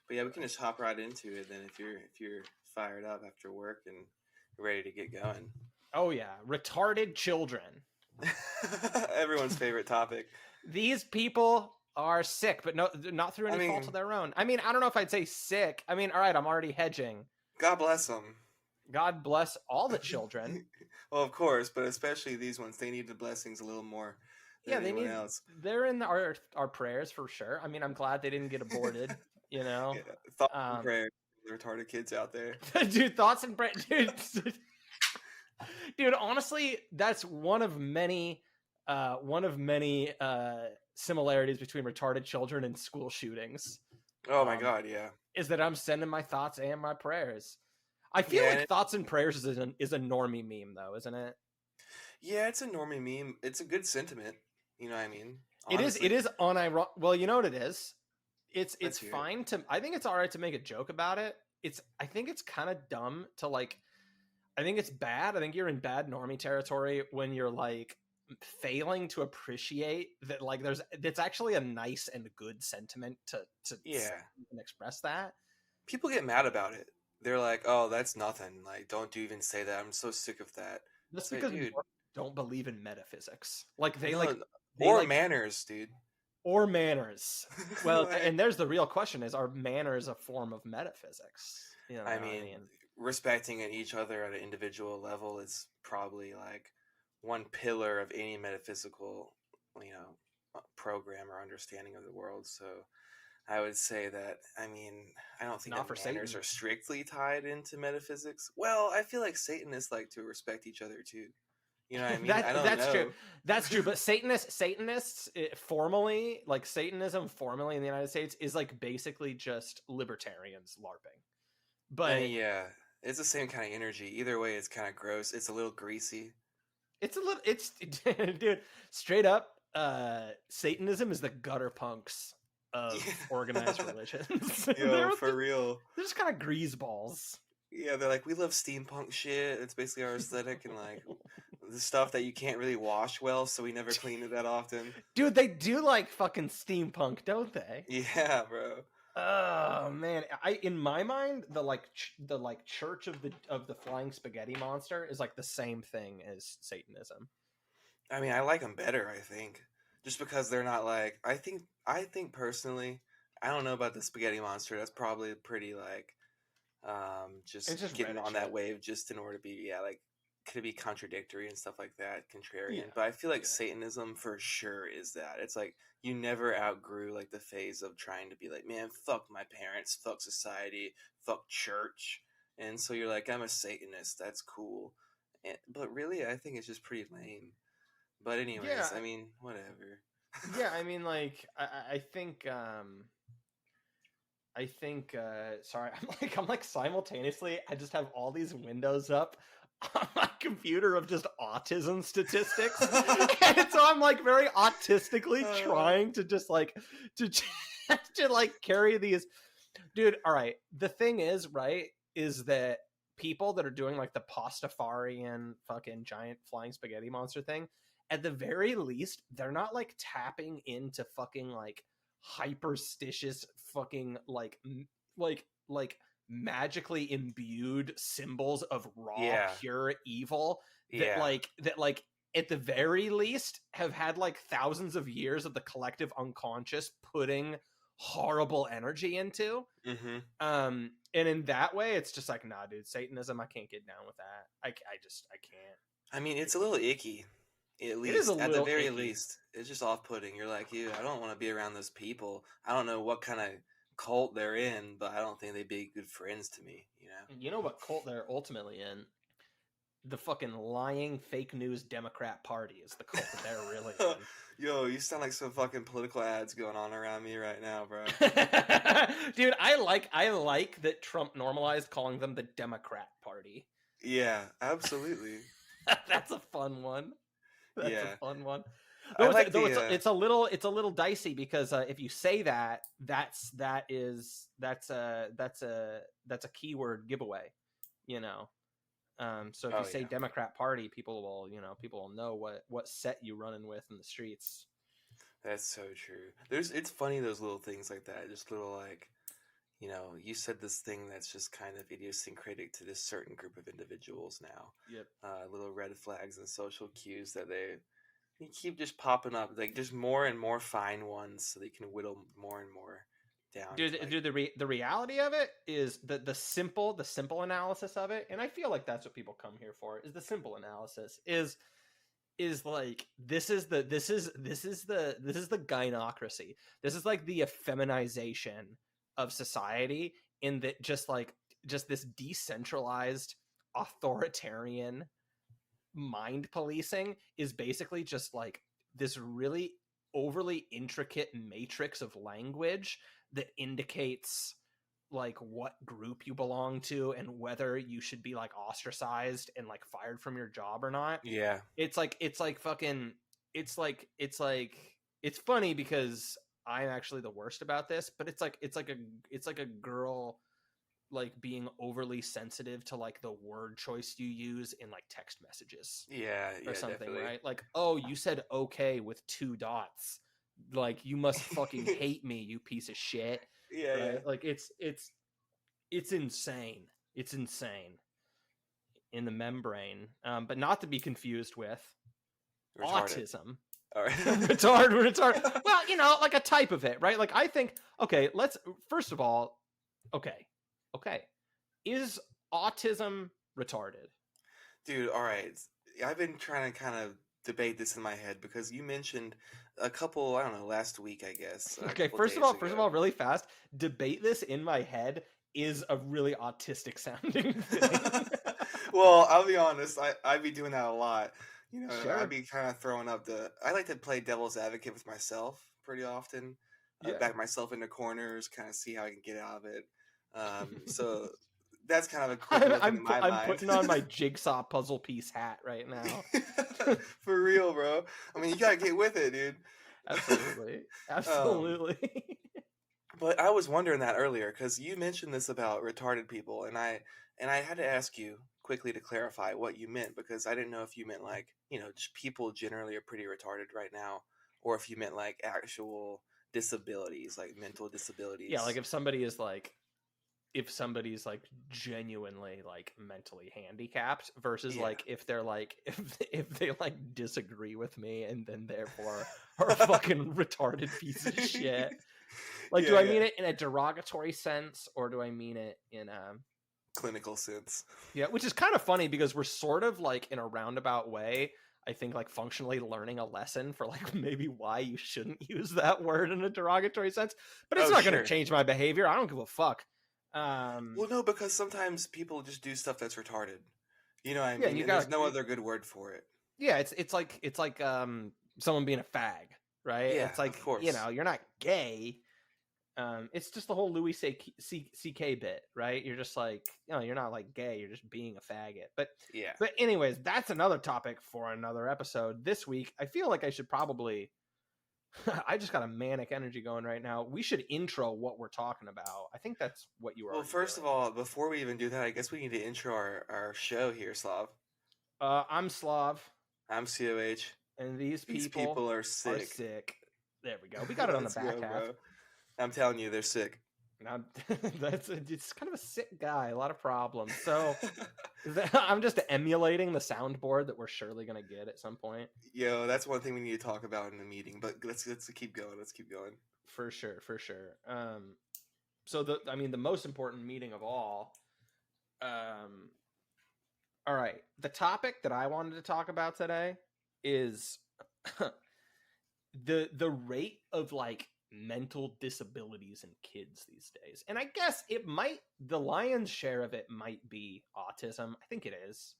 But yeah, we can just hop right into it then if you're fired up after work and ready to get going. Oh yeah, retarded children. Everyone's favorite topic. These people are sick, but not through any fault of mean, their own. I mean, I don't know if I'd say sick. I mean, all right, I'm already hedging. God bless them. God bless all the children. Well, of course, but especially these ones, they need the blessings a little more than Yeah, anyone else. they're in our prayers for sure. I mean, I'm glad they didn't get aborted, you know. Yeah, thoughts and prayers, the retarded kids out there. Dude, thoughts and prayers, dude, honestly, that's one of many similarities between retarded children and school shootings. Oh my god, yeah. Is that I'm sending my thoughts and my prayers. I feel like thoughts and prayers is a normie meme though, isn't it? Yeah, it's a normie meme. It's a good sentiment. You know what I mean? Honestly. It is unironic. Well, you know what it is? It's fine to. I think it's all right to make a joke about it. I think it's kind of dumb to like. I think it's bad. I think you're in bad normie territory when you're like failing to appreciate that like it's actually a nice and good sentiment to express that. People get mad about it. They're like, "Oh, that's nothing. Like, don't even say that. I'm so sick of that." That's because dude, don't believe in metaphysics. Like manners, dude. Or manners. Well, and there's the real question: are manners a form of metaphysics? You know, I mean, respecting each other at an individual level is probably like one pillar of any metaphysical, program or understanding of the world. So I would say that, I mean, I don't think that manners are strictly tied into metaphysics. Well, I feel like Satanists like to respect each other too. You know what I mean? That's true. That's true. But Satanists formally, like Satanism formally in the United States is like basically just libertarians LARPing. But yeah, it's the same kind of energy. Either way, it's kind of gross. It's a little greasy. Dude, straight up, Satanism is the gutter punks of organized religions. Yo, for real. They're just kind of greaseballs. Yeah, they're like, we love steampunk shit. It's basically our aesthetic and like the stuff that you can't really wash well, so we never clean it that often. Dude, they do like fucking steampunk, don't they? Yeah, bro. Oh man, in my mind, the Church of the Flying Spaghetti Monster is like the same thing as Satanism. I mean, I like them better. I think just because they're not like I think personally, I don't know about the Spaghetti Monster. That's probably pretty like just getting on that wave just in order to be like could be contradictory and stuff like that, contrarian. But I feel like Satanism for sure is that. It's like you never outgrew like the phase of trying to be like, man, fuck my parents, fuck society, fuck church. And so you're like, I'm a Satanist, that's cool. But really, I think it's just pretty lame. But anyways, I mean, whatever. Yeah, I mean, like, I think sorry, I'm like simultaneously I just have all these windows up on my computer of just autism statistics. And so I'm like very autistically trying to just like to like carry these. Dude, all right. The thing is, right, is that people that are doing like the Pastafarian fucking giant flying spaghetti monster thing, at the very least, they're not like tapping into fucking like hyperstitious fucking like magically imbued symbols of raw pure evil that like at the very least have had like thousands of years of the collective unconscious putting horrible energy into. And in that way it's just like, nah dude, Satanism, I can't get down with that. I can't. I mean, it's a little icky. At least, at the very least, it's just off-putting. You're like, I don't want to be around those people. I don't know what kind of cult they're in, but I don't think they'd be good friends to me, you know? You know what cult they're ultimately in? The fucking lying fake news Democrat Party is the cult that they're really in. Yo, you sound like some fucking political ads going on around me right now, bro. Dude, I like that Trump normalized calling them the Democrat Party. Yeah, absolutely. That's a fun one. That's a fun one. It's a little dicey because if you say that, that's a keyword giveaway, you know. So if you say Democrat Party, people will know what set you running with in the streets. That's so true. It's funny, those little things like that, just little like, you know, you said this thing that's just kind of idiosyncratic to this certain group of individuals now. Yep. Little red flags and social cues that they keep just popping up, like just more and more fine ones, so they can whittle more and more down. Dude, the reality of it is the simple analysis of it, and I feel like that's what people come here for. Is the simple analysis is like this is the gynocracy. This is like the effeminization of society, in that just this decentralized authoritarian mind policing is basically just like this really overly intricate matrix of language that indicates like what group you belong to and whether you should be like ostracized and like fired from your job or not. Yeah. It's funny because I'm actually the worst about this, but it's like a girl like being overly sensitive to like the word choice you use in like text messages. Yeah, or something, definitely. right? Like, oh, you said okay with 2 dots. Like, you must fucking hate me, you piece of shit. Yeah, right? yeah. Like it's insane. It's insane in the membrane, but not to be confused with Retarded. autism. All right. retard. Well, you know, like a type of it, right? Like, I think, okay, let's first of all, okay, is autism retarded? Dude, all right. I've been trying to kind of debate this in my head because you mentioned a couple, I don't know, last week, I guess. Okay, first of all, really fast, debate this in my head is a really autistic sounding thing. Well, I'll be honest, I'd be doing that a lot. You know, Sure. I'd be kind of throwing up I like to play devil's advocate with myself pretty often. Yeah. Back myself into corners, kind of see how I can get out of it. So that's kind of a quick look into my mind. I'm putting on my jigsaw puzzle piece hat right now. For real, bro. I mean, you gotta get with it, dude. Absolutely. But I was wondering that earlier because you mentioned this about retarded people, and I had to ask you quickly to clarify what you meant, because I didn't know if you meant like, you know, just people generally are pretty retarded right now, or if you meant like actual disabilities, like mental disabilities. Yeah, like if somebody's like genuinely like mentally handicapped versus like if they're like if they like disagree with me and then therefore are a fucking retarded piece of shit. Like, do I mean it in a derogatory sense, or do I mean it in a clinical sense? Yeah, which is kind of funny because we're sort of like in a roundabout way, I think, like functionally learning a lesson for like maybe why you shouldn't use that word in a derogatory sense. But it's not going to change my behavior. I don't give a fuck. Well, no, because sometimes people just do stuff that's retarded. You know what I mean? And there's no other good word for it. Yeah, it's like someone being a fag, right? Yeah, it's like, of course. You know, you're not gay. It's just the whole Louis C.K. bit, right? You're just like, you know, you're not like gay, you're just being a faggot. But anyways, that's another topic for another episode. This week, I feel like I should probably I just got a manic energy going right now. We should intro what we're talking about. I think that's what you were. Well, first of all, before we even do that, I guess we need to intro our show here, Slav. I'm Slav. I'm COH. And these people are sick. There we go. We got it on the back half. Bro. I'm telling you, they're sick. Now, it's kind of a sick guy, a lot of problems. So I'm just emulating the soundboard that we're surely going to get at some point. Yo, that's one thing we need to talk about in the meeting. But let's keep going. Let's keep going. For sure. So the most important meeting of all. All right, the topic that I wanted to talk about today is the rate of like mental disabilities in kids these days. And I guess the lion's share of it might be autism. I think it is.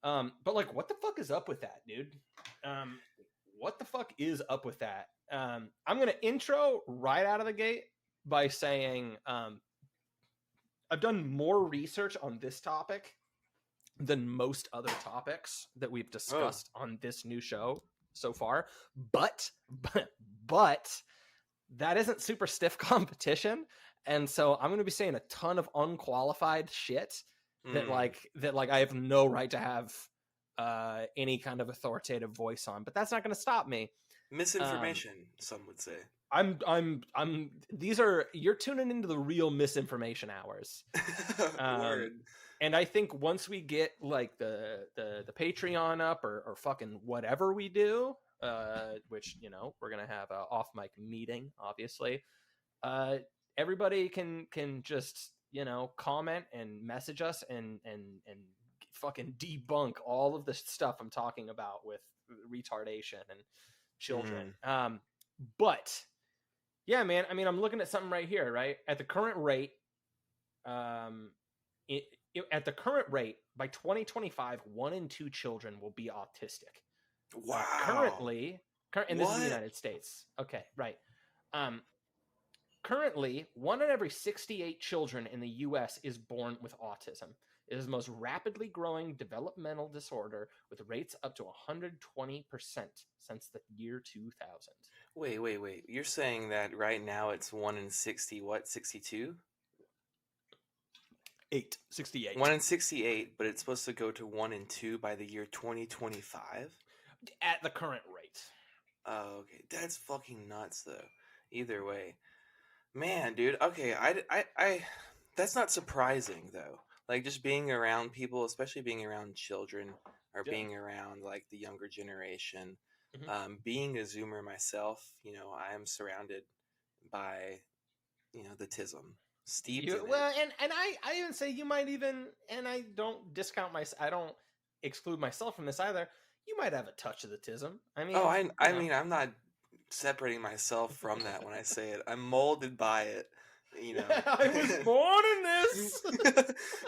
But like, what the fuck is up with that, dude? What the fuck is up with that? I'm going to intro right out of the gate by saying, I've done more research on this topic than most other topics that we've discussed on this new show so far. But that isn't super stiff competition, and so I'm going to be saying a ton of unqualified shit that I have no right to have any kind of authoritative voice on. But that's not going to stop me. Misinformation, some would say. You're tuning into the real misinformation hours. Word. And I think once we get like the Patreon up or fucking whatever we do, which, you know, we're going to have a off mic meeting, obviously, everybody can just, you know, comment and message us and fucking debunk all of the stuff I'm talking about with retardation and children. But yeah, man, I mean, I'm looking at something right here, right? At the current rate, at the current rate, by 2025, 1 in 2 children will be autistic. Wow. Currently, and this is the United States. Okay, right. Currently, 1 in every 68 children in the U.S. is born with autism. It is the most rapidly growing developmental disorder, with rates up to 120% since the year 2000. Wait. You're saying that right now it's 1 in 60, what, 62? 68. 1 in 68, but it's supposed to go to 1 in 2 by the year 2025? At the current rate. Oh, okay. That's fucking nuts, though. Either way. Man, dude, okay, I that's not surprising, though. Like, just being around people, especially being around children, or being around, like, the younger generation, being a Zoomer myself, you know, I am surrounded by, you know, the tism. Steeped in it. And I even say you might even, and I don't I don't exclude myself from this either, you might have a touch of the tism. I mean, I mean, I'm not separating myself from that when I say it. I'm molded by it, you know. I was born in this.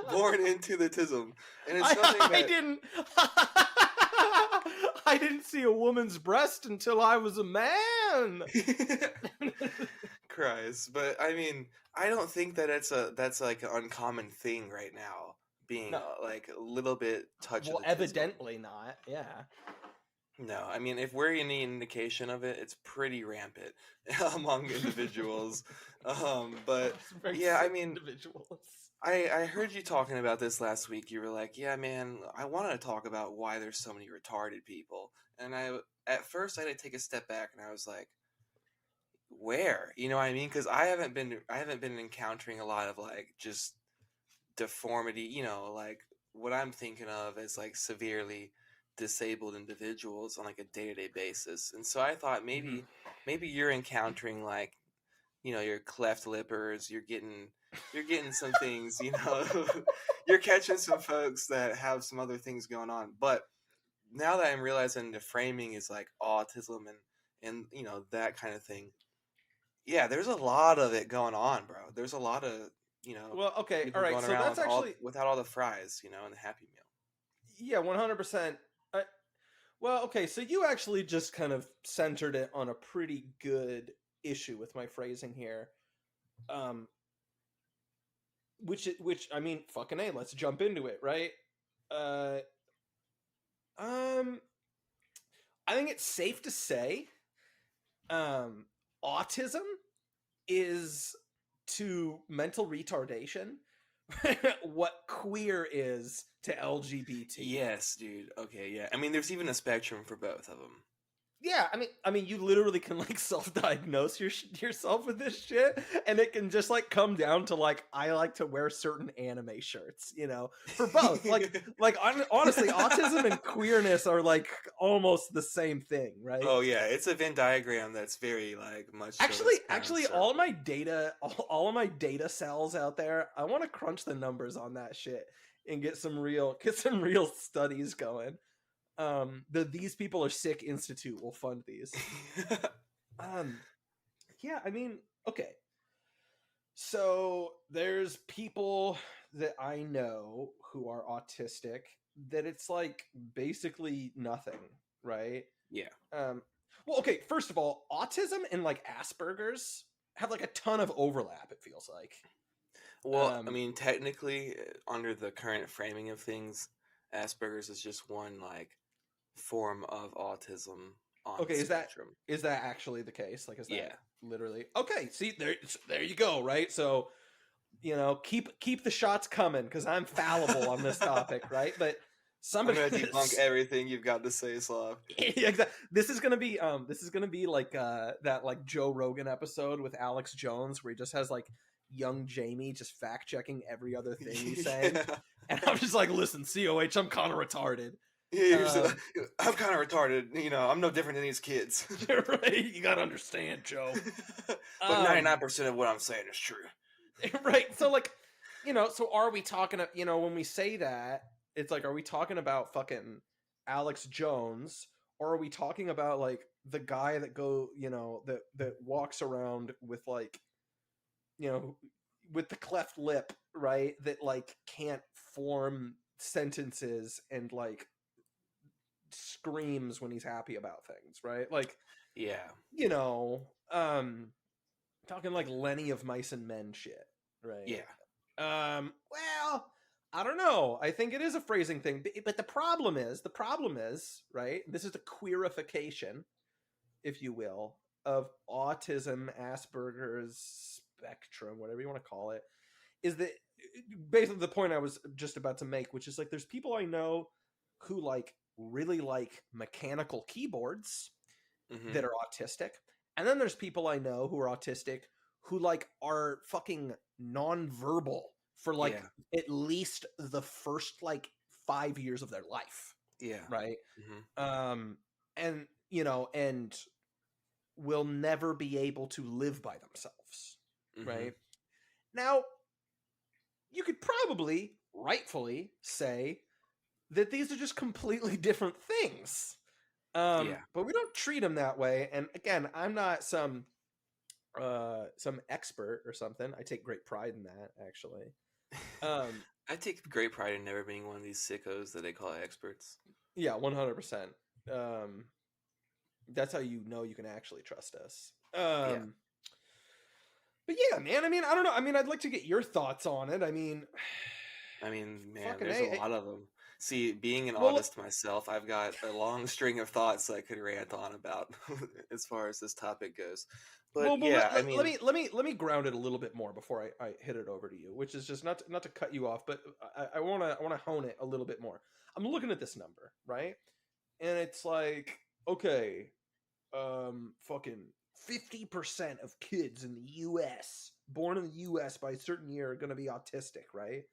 Born into the tism. And it's something that... I didn't see a woman's breast until I was a man. Christ. But I mean, I don't think that that's like an uncommon thing right now, being like a little bit touch of the evidently not. Yeah. No, I mean, if we're any indication of it, it's pretty rampant among individuals. But yeah, I mean, individuals. I heard you talking about this last week. You were like, yeah, man, I want to talk about why there's so many retarded people. And at first I had to take a step back and I was like, where? You know what I mean? Because I haven't been encountering a lot of like just deformity, you know, like what I'm thinking of as like severely disabled individuals on like a day-to-day basis. And so I thought maybe you're encountering like, you know, your cleft lippers, you're getting some things, you know, you're catching some folks that have some other things going on. But now that I'm realizing the framing is like autism and you know, that kind of thing. Yeah, there's a lot of it going on, bro. There's a lot of, you know, well, okay, all right, so that's actually without all the fries, you know, and the Happy Meal. Yeah, 100%. Well, okay, so you actually just kind of centered it on a pretty good issue with my phrasing here. Which I mean, fucking A, let's jump into it, right? I think it's safe to say autism is to mental retardation what queer is to LGBT. Yes, dude. Okay, yeah. I mean, there's even a spectrum for both of them. Yeah, I mean, you literally can like self-diagnose yourself with this shit, and it can just like come down to like I like to wear certain anime shirts, you know, for both. like honestly, autism and queerness are like almost the same thing, right? Oh yeah, it's a Venn diagram that's very like much. Actually, all of my data cells out there, I want to crunch the numbers on that shit and get some real studies going. The These People Are Sick Institute will fund these. Yeah, I mean, okay. So there's people that I know who are autistic that it's like basically nothing, right? Yeah. Well, okay, first of all, autism and like Asperger's have like a ton of overlap, it feels like. Well, I mean, technically, under the current framing of things, Asperger's is just one like form of autism on the spectrum. Is that actually the case? Like, is that literally? Okay, see, there you go, right? So, you know, keep the shots coming because I'm fallible on this topic, right? But I'm gonna debunk everything you've got to say, Slav. Yeah, exactly. This is gonna be like that like Joe Rogan episode with Alex Jones where he just has like young Jamie just fact checking every other thing he's saying, and I'm just like, listen, COH, I'm kind of retarded. Yeah, I'm kind of retarded. You know, I'm no different than these kids. Right? You gotta understand, Joe. But 99% of what I'm saying is true. Right. So like, you know, so are we talking? You know, when we say that, it's like, are we talking about fucking Alex Jones, or are we talking about like the guy that that walks around with like, you know, with the cleft lip, right? That like can't form sentences and like screams when he's happy about things, right? Like, yeah, you know, talking like Lenny of Mice and Men shit, right? Yeah. Well, I don't know. I think it is a phrasing thing, but the problem is, right? This is the queerification, if you will, of autism, Asperger's spectrum, whatever you want to call it, is that basically the point I was just about to make, which is like, there's people I know who like really like mechanical keyboards that are autistic. And then there's people I know who are autistic who like are fucking nonverbal for like at least the first like 5 years of their life. Yeah. Right. And you know, and will never be able to live by themselves. Right. Now, you could probably rightfully say that these are just completely different things. But we don't treat them that way. And again, I'm not some expert or something. I take great pride in that, actually. I take great pride in never being one of these sickos that they call experts. Yeah, 100%. That's how you know you can actually trust us. But yeah, man, I mean, I don't know. I mean, I'd like to get your thoughts on it. I mean, man, there's a lot of them. See, being an autist myself, I've got a long string of thoughts I could rant on about as far as this topic goes. But let me ground it a little bit more before I hit it over to you, which is just not to cut you off, but I want to hone it a little bit more. I'm looking at this number, right? And it's like, okay, fucking 50% of kids in the U.S. born in the U.S. by a certain year are going to be autistic, right?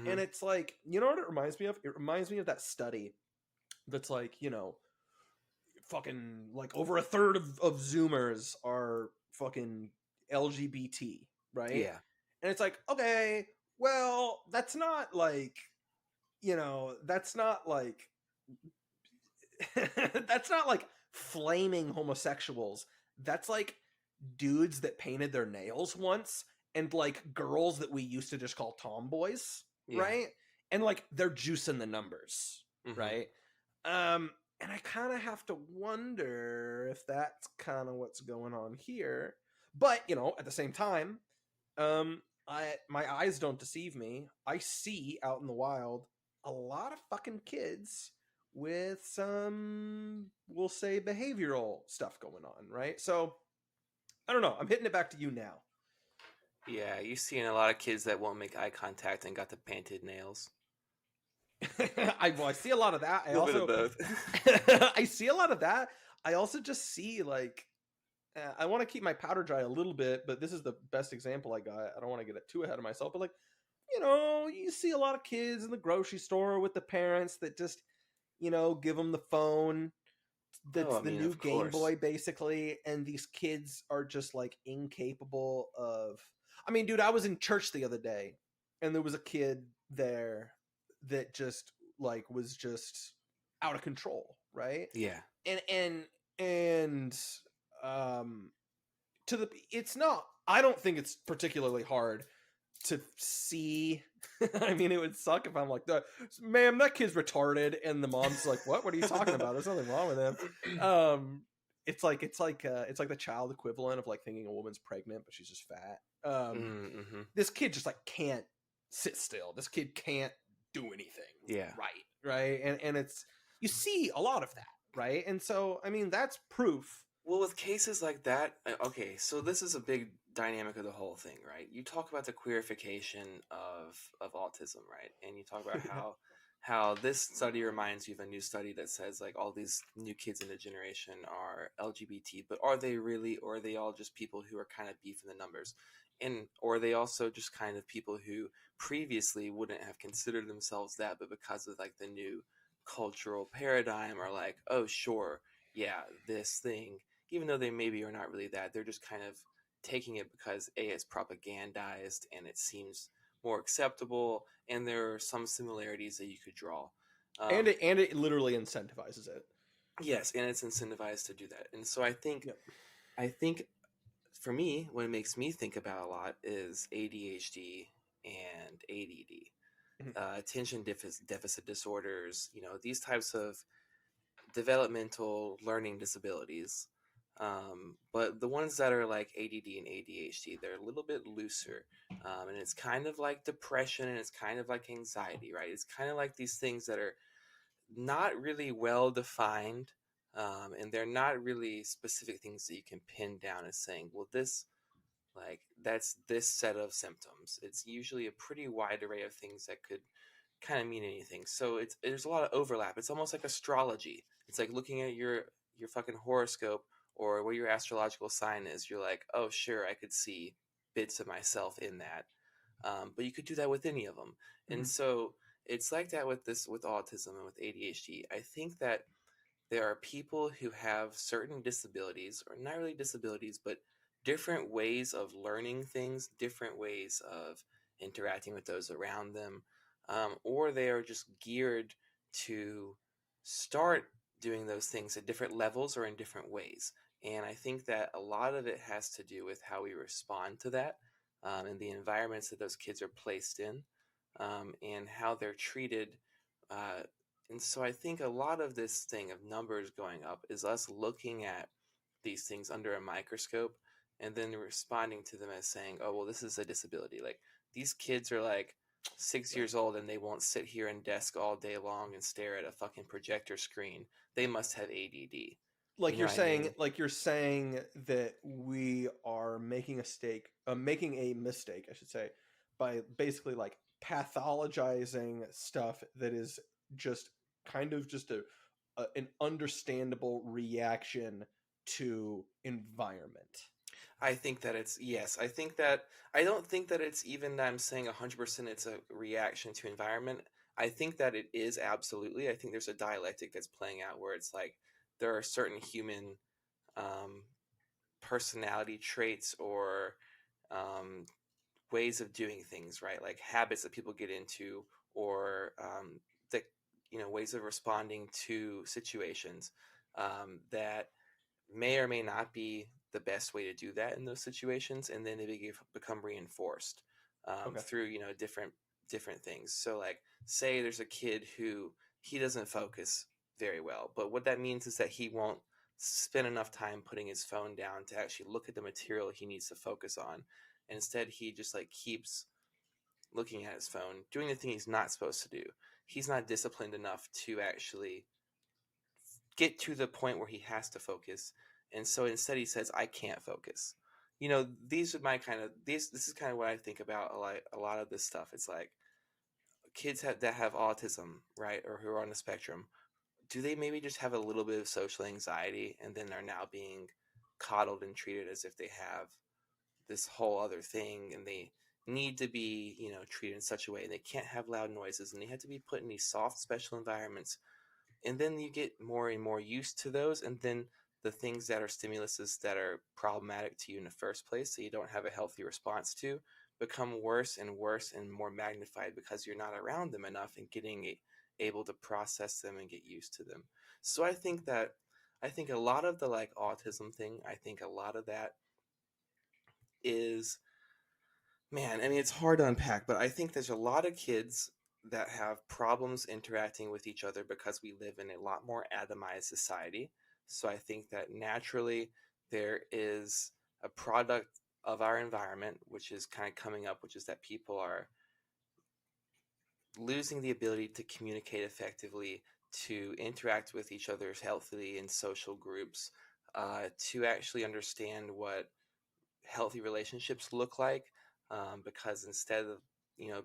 And it's like, you know what it reminds me of? It reminds me of that study that's like, you know, fucking like over a third of Zoomers are fucking LGBT, right? Yeah. And it's like, okay, well, that's not like, you know, that's not like that's not like flaming homosexuals. That's like dudes that painted their nails once and like girls that we used to just call tomboys, right? And like they're juicing the numbers, right? And I kind of have to wonder if that's kind of what's going on here. But, you know, at the same time, my eyes don't deceive me. I see out in the wild a lot of fucking kids with some, we'll say, behavioral stuff going on, right? So, I don't know. I'm hitting it back to you now. Yeah, you're seeing a lot of kids that won't make eye contact and got the painted nails. I see a lot of that. I also bit of both. I see a lot of that. I also just see like I want to keep my powder dry a little bit, but this is the best example I got. I don't want to get it too ahead of myself, but like, you know, you see a lot of kids in the grocery store with the parents that just, you know, give them the phone. That's the new Game Boy, basically, and these kids are just like incapable of. I mean, dude, I was in church the other day, and there was a kid there that just like was just out of control, right? Yeah. And it's not, I don't think it's particularly hard to see. I mean, it would suck if I'm like, ma'am, that kid's retarded, and the mom's like, what are you talking about? There's nothing wrong with him. It's like the child equivalent of like thinking a woman's pregnant but she's just fat. This kid just like can't sit still. This kid can't do anything right, and it's, you see a lot of that, right? And so I mean, that's proof. Well, with cases like that, okay, so this is a big dynamic of the whole thing, right? You talk about the queerification of autism, right? And you talk about how this study reminds you of a new study that says like all these new kids in the generation are LGBT, but are they really, or are they all just people who are kind of beefing the numbers? And or are they also just kind of people who previously wouldn't have considered themselves that, but because of like the new cultural paradigm are like, oh sure, yeah, this thing, even though they maybe are not really that, they're just kind of taking it because A, it's propagandized and it seems more acceptable, and there are some similarities that you could draw. And it literally incentivizes it. Yes, and it's incentivized to do that. And so Yep. I think for me, what makes me think about a lot is ADHD and ADD, Mhm. deficit disorders. You know, these types of developmental learning disabilities. But the ones that are like ADD and ADHD, they're a little bit looser. And it's kind of like depression and it's kind of like anxiety, right? It's kind of like these things that are not really well defined. And they're not really specific things that you can pin down as saying, well, this, like, that's this set of symptoms. It's usually a pretty wide array of things that could kind of mean anything. So it's there's a lot of overlap. It's almost like astrology. It's like looking at your fucking horoscope or what your astrological sign is. You're like, oh sure, I could see bits of myself in that. But you could do that with any of them. And Mhm. so it's like that with this with autism and with ADHD. I think that there are people who have certain disabilities, or not really disabilities, but different ways of learning things, different ways of interacting with those around them, or they are just geared to start doing those things at different levels or in different ways. And I think that a lot of it has to do with how we respond to that, and the environments that those kids are placed in, and how they're treated. Uh, and so I think a lot of this thing of numbers going up is us looking at these things under a microscope and then responding to them as saying, oh, well, this is a disability. Like these kids are like 6 years old and they won't sit here and desk all day long and stare at a fucking projector screen. They must have ADD. You Like know you're what I saying, mean? like you're saying that we are making a mistake, I should say, by basically like pathologizing stuff that is just kind of just an understandable reaction to environment. I think that it's yes. I think that I don't think that it's even that I'm saying 100% it's a reaction to environment. I think that it is absolutely. I think there's a dialectic that's playing out where it's like there are certain human um, personality traits or um, ways of doing things, right? Like habits that people get into, or the ways of responding to situations that may or may not be the best way to do that in those situations, and then they become reinforced Okay. through different things. So like say there's a kid who he doesn't focus very well, but what that means is that he won't spend enough time putting his phone down to actually look at the material he needs to focus on. And instead he just like keeps looking at his phone doing the thing he's not supposed to do. He's not disciplined enough to actually get to the point where he has to focus. And so instead he says, I can't focus. These are my kind of these this is kind of what I think about a lot of this stuff. It's like that have autism, right? Or who are on the spectrum. Do they maybe just have a little bit of social anxiety and then they're now being coddled and treated as if they have this whole other thing, and they need to be, treated in such a way, and they can't have loud noises and they have to be put in these soft special environments, and then you get more and more used to those, and then the things that are stimuluses that are problematic to you in the first place, so you don't have a healthy response to, become worse and worse and more magnified because you're not around them enough and able to process them and get used to them. So I think a lot of the like autism thing, I think a lot of that is, man, I mean, it's hard to unpack, but I think there's a lot of kids that have problems interacting with each other because we live in a lot more atomized society. So I think that naturally there is a product of our environment, which is kind of coming up, which is that people are losing the ability to communicate effectively, to interact with each other healthily in social groups, to actually understand what healthy relationships look like, because instead of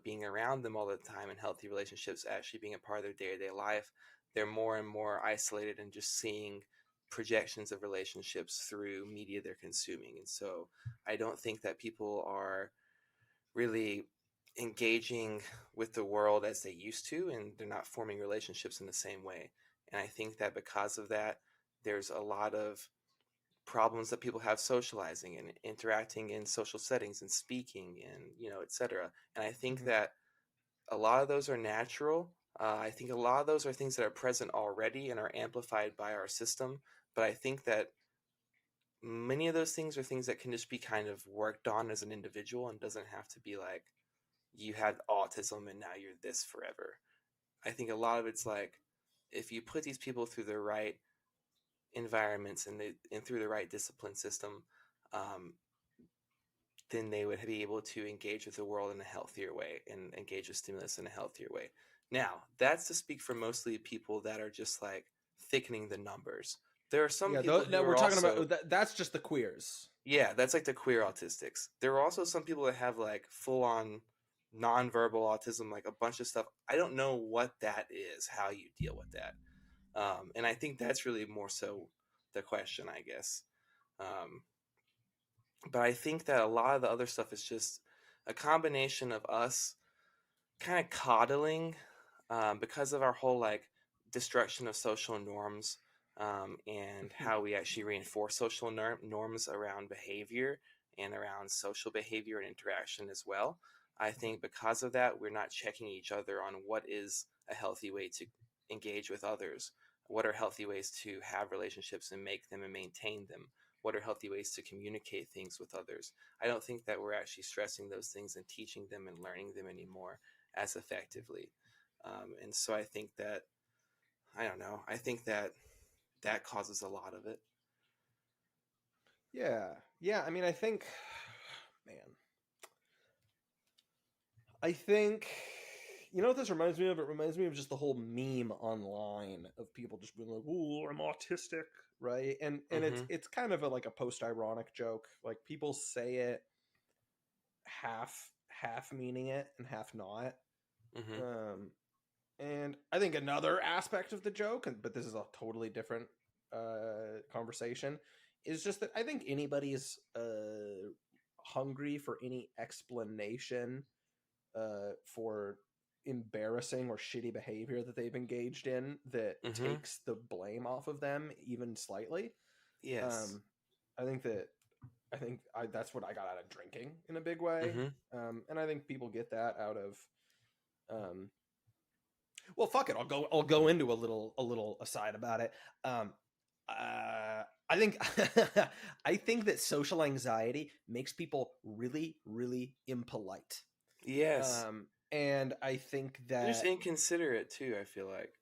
being around them all the time and healthy relationships actually being a part of their day-to-day life, they're more and more isolated and just seeing projections of relationships through media they're consuming. And so I don't think that people are really engaging with the world as they used to, and they're not forming relationships in the same way. And I think that because of that, there's a lot of problems that people have socializing and interacting in social settings and speaking and etc. And I think Mm-hmm. that a lot of those are natural. I think a lot of those are things that are present already and are amplified by our system. But I think that many of those things are things that can just be kind of worked on as an individual and doesn't have to be like you had autism and now you're this forever. I think a lot of it's like if you put these people through the right environments and through the right discipline system, um, then they would be able to engage with the world in a healthier way and engage with stimulus in a healthier way. Now, that's to speak for mostly people that are just like thickening the numbers. There are some people who no, are we're talking also about that's just the queers. yeah, that's like the queer autistics. There are also some people that have like full on nonverbal autism, like a bunch of stuff. I don't know what that is, how you deal with that. And I think that's really more so the question, I guess. Um, but I think that a lot of the other stuff is just a combination of us kind of coddling because of our whole like destruction of social norms and how we actually reinforce social norms around behavior and around social behavior and interaction as well. I think because of that, we're not checking each other on what is a healthy way to engage with others. What are healthy ways to have relationships and make them and maintain them? What are healthy ways to communicate things with others? I don't think that we're actually stressing those things and teaching them and learning them anymore as effectively. And so I think that, I don't know, I think that that causes a lot of it. Yeah. I mean, I think, man, I think, you know what this reminds me of? It reminds me of just the whole meme online of people just being like, "Oh, I'm autistic," right? And Mm-hmm. it's kind of like a post-ironic joke. Like people say it half meaning it and half not. Mm-hmm. Um, and I think another aspect of the joke, but this is a totally different conversation, is just that I think anybody's hungry for any explanation for embarrassing or shitty behavior that they've engaged in that Mm-hmm. takes the blame off of them even slightly. Yes. Um, I think that that's what I got out of drinking in a big way, Mm-hmm. and I think people get that out of. Well, fuck it. I'll go into a little aside about it. Um, I think I think that social anxiety makes people really impolite. Yes. And I think They're just that inconsiderate too, I feel like.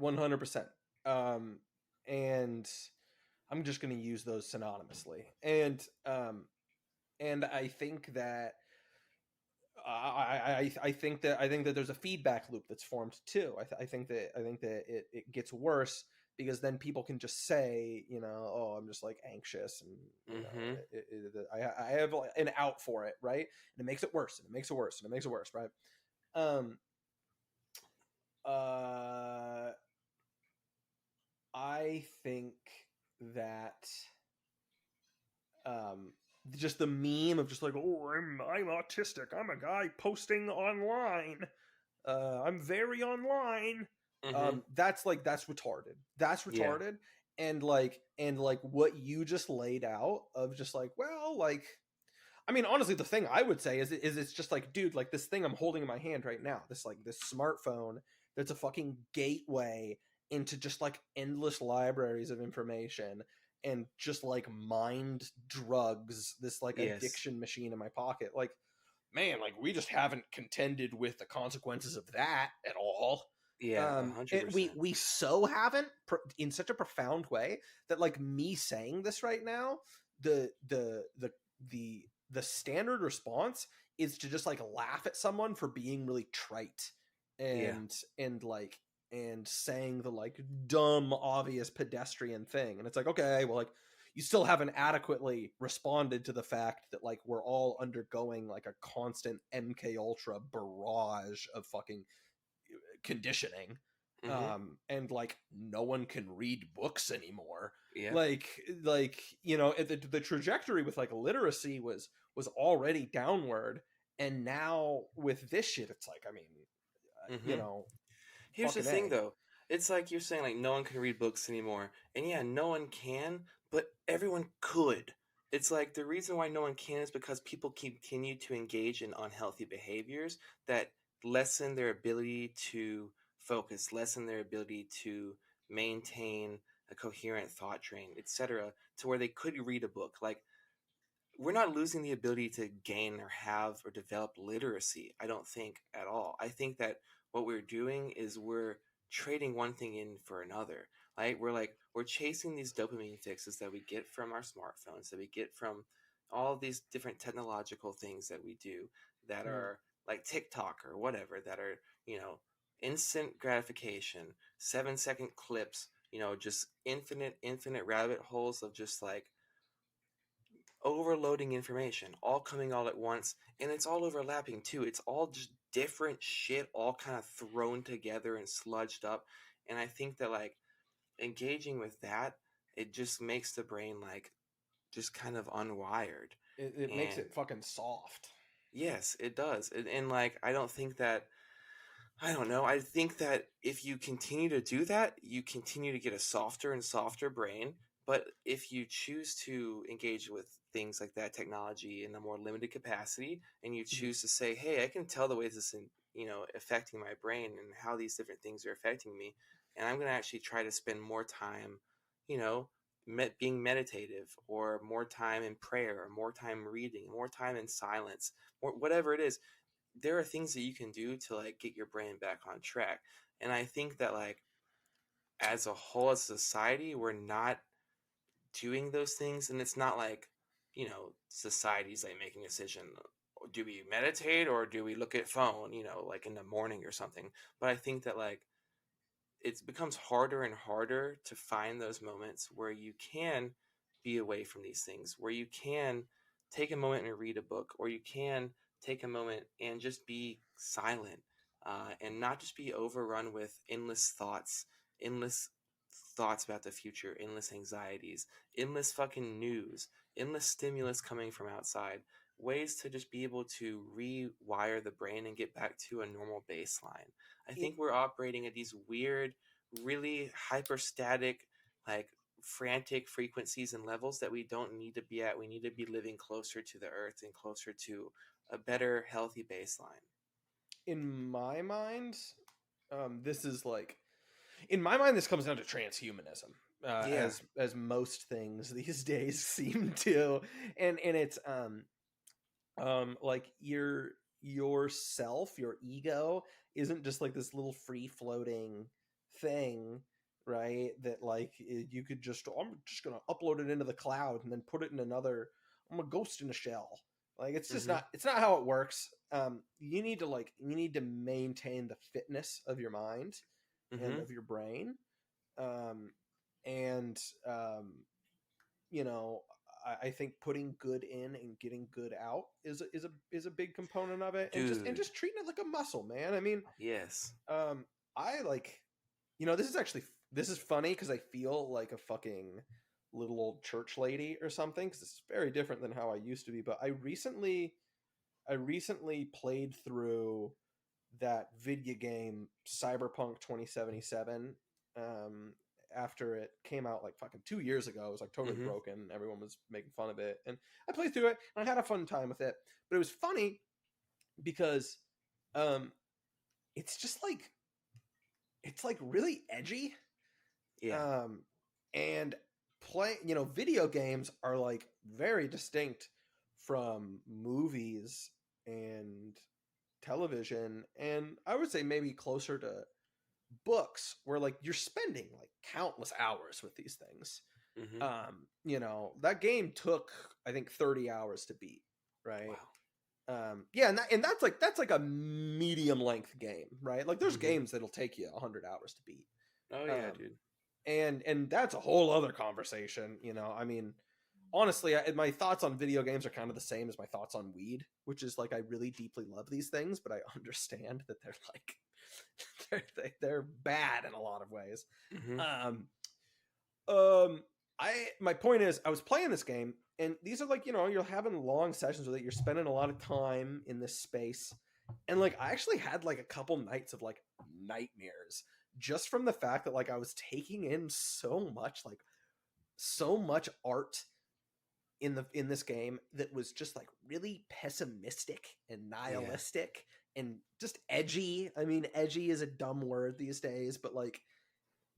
100%. And I'm just going to use those synonymously. And I think that I think that there's a feedback loop that's formed too. I think that it gets worse because then people can just say, oh, I'm just like anxious, and Mm-hmm. I have an out for it, right? And it makes it worse, and it makes it worse, and it makes it worse, right? Um, I think that um, just the meme of just like, oh, I'm autistic. I'm a guy posting online. I'm very online. Mm-hmm. That's retarded. That's Yeah. retarded. And what you just laid out of just like, well, like, I mean, honestly, the thing I would say is it's just like, dude, like this thing I'm holding in my hand right now, this smartphone that's a fucking gateway into just like endless libraries of information and just like mind drugs, this like Yes. addiction machine in my pocket. Like, man, like we just haven't contended with the consequences of that at all. Yeah, 100%. We so haven't in such a profound way that like me saying this right now, the standard response is to just like laugh at someone for being really trite Yeah. and saying the like dumb obvious pedestrian thing, and it's like, okay, well, like you still haven't adequately responded to the fact that like we're all undergoing like a constant MK Ultra barrage of fucking conditioning. And like no one can read books anymore. Yeah. Like the trajectory with like literacy was already downward, and now with this shit it's like, I mean, Here's the thing though, it's like you're saying like no one can read books anymore, and yeah, no one can, but everyone could. It's like the reason why no one can is because people continue to engage in unhealthy behaviors that lessen their ability to focus, lessen their ability to maintain a coherent thought train, etc., to where they could read a book. Like, we're not losing the ability to gain or have or develop literacy, I don't think at all. I think that what we're doing is we're trading one thing in for another. We're chasing these dopamine fixes that we get from our smartphones, that we get from all these different technological things that we do that are like TikTok or whatever, that are, instant gratification, 7-second clips, just infinite rabbit holes of just like overloading information, all coming all at once, and it's all overlapping too. It's all just different shit, all kind of thrown together and sludged up. And I think that like engaging with that, it just makes the brain like just kind of unwired. It makes it fucking soft. Yes, it does. And like I don't think that I don't know. I think that if you continue to do that, you continue to get a softer and softer brain. But if you choose to engage with things like that technology in a more limited capacity, and you choose to say, "Hey, I can tell the ways this is, affecting my brain and how these different things are affecting me," and I'm going to actually try to spend more time, you know, being meditative, or more time in prayer, or more time reading, more time in silence, or whatever it is. There are things that you can do to like get your brain back on track. And I think that like as a whole, as a society, we're not doing those things. And it's not like, society's like making a decision. Do we meditate or do we look at phone, like in the morning or something? But I think that like it becomes harder and harder to find those moments where you can be away from these things, where you can take a moment and read a book, or you can take a moment and just be silent, and not just be overrun with endless thoughts about the future, endless anxieties, endless fucking news, endless stimulus coming from outside. Ways to just be able to rewire the brain and get back to a normal baseline. I think we're operating at these weird, really hyperstatic, like frantic frequencies and levels that we don't need to be at. We need to be living closer to the earth and closer to a better, healthy baseline. In my mind, this is like, in my mind, this comes down to transhumanism, as most things these days seem to, and it's like yourself, your ego isn't just like this little free floating thing, right? That like you could just, I'm just gonna upload it into the cloud and then put it in another, I'm a ghost in a shell. Like it's just not, it's not how it works. You need to maintain the fitness of your mind and of your brain. And I think putting good in and getting good out is a big component of it. Dude. And just treating it like a muscle, man. I mean, yes. I like, this is funny because I feel like a fucking little old church lady or something, because it's very different than how I used to be. But I recently played through that video game Cyberpunk 2077. After it came out like fucking 2 years ago. It was like totally broken. Everyone was making fun of it. And I played through it and I had a fun time with it. But it was funny because it's just like, it's like really edgy. Yeah. And video games are like very distinct from movies and television. And I would say maybe closer to books, where like you're spending like countless hours with these things. That game took I think 30 hours to beat, right? Wow. And that's like a medium length game, right? Like there's games that'll take you 100 hours to beat. Oh yeah, dude. And that's a whole other conversation. I mean, honestly, my thoughts on video games are kind of the same as my thoughts on weed, which is like I really deeply love these things, but I understand that they're like they're bad in a lot of ways. Mm-hmm. My point is, I was playing this game, and these are like, you're having long sessions with it. You're spending a lot of time in this space, and like I actually had like a couple nights of like nightmares just from the fact that like I was taking in so much art in this game that was just like really pessimistic and nihilistic and just edgy. I mean, edgy is a dumb word these days, but like,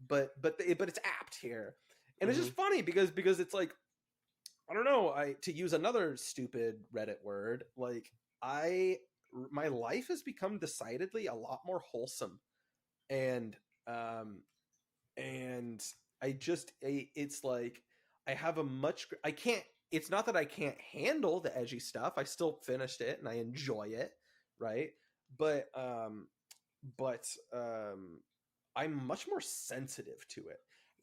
but it's apt here, and it's just funny because it's like, I don't know. To use another stupid Reddit word, like my life has become decidedly a lot more wholesome, and and it's like I have a much I can't it's not that I can't handle the edgy stuff. I still finished it and I enjoy it, right? But I'm much more sensitive to it.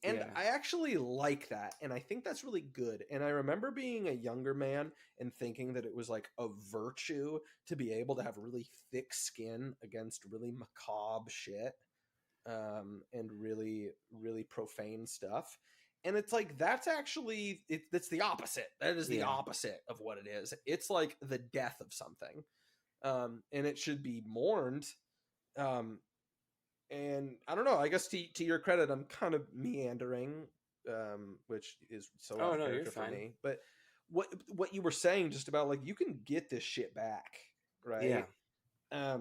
And I actually like that. And I think that's really good. And I remember being a younger man and thinking that it was like a virtue to be able to have really thick skin against really macabre shit, and really, really profane stuff. And it's like, that's the opposite. That is the opposite of what it is. It's like the death of something. And it should be mourned. And I don't know, I guess to your credit, I'm kind of meandering, which is so out of character for me. But what you were saying just about like, you can get this shit back, right? Yeah.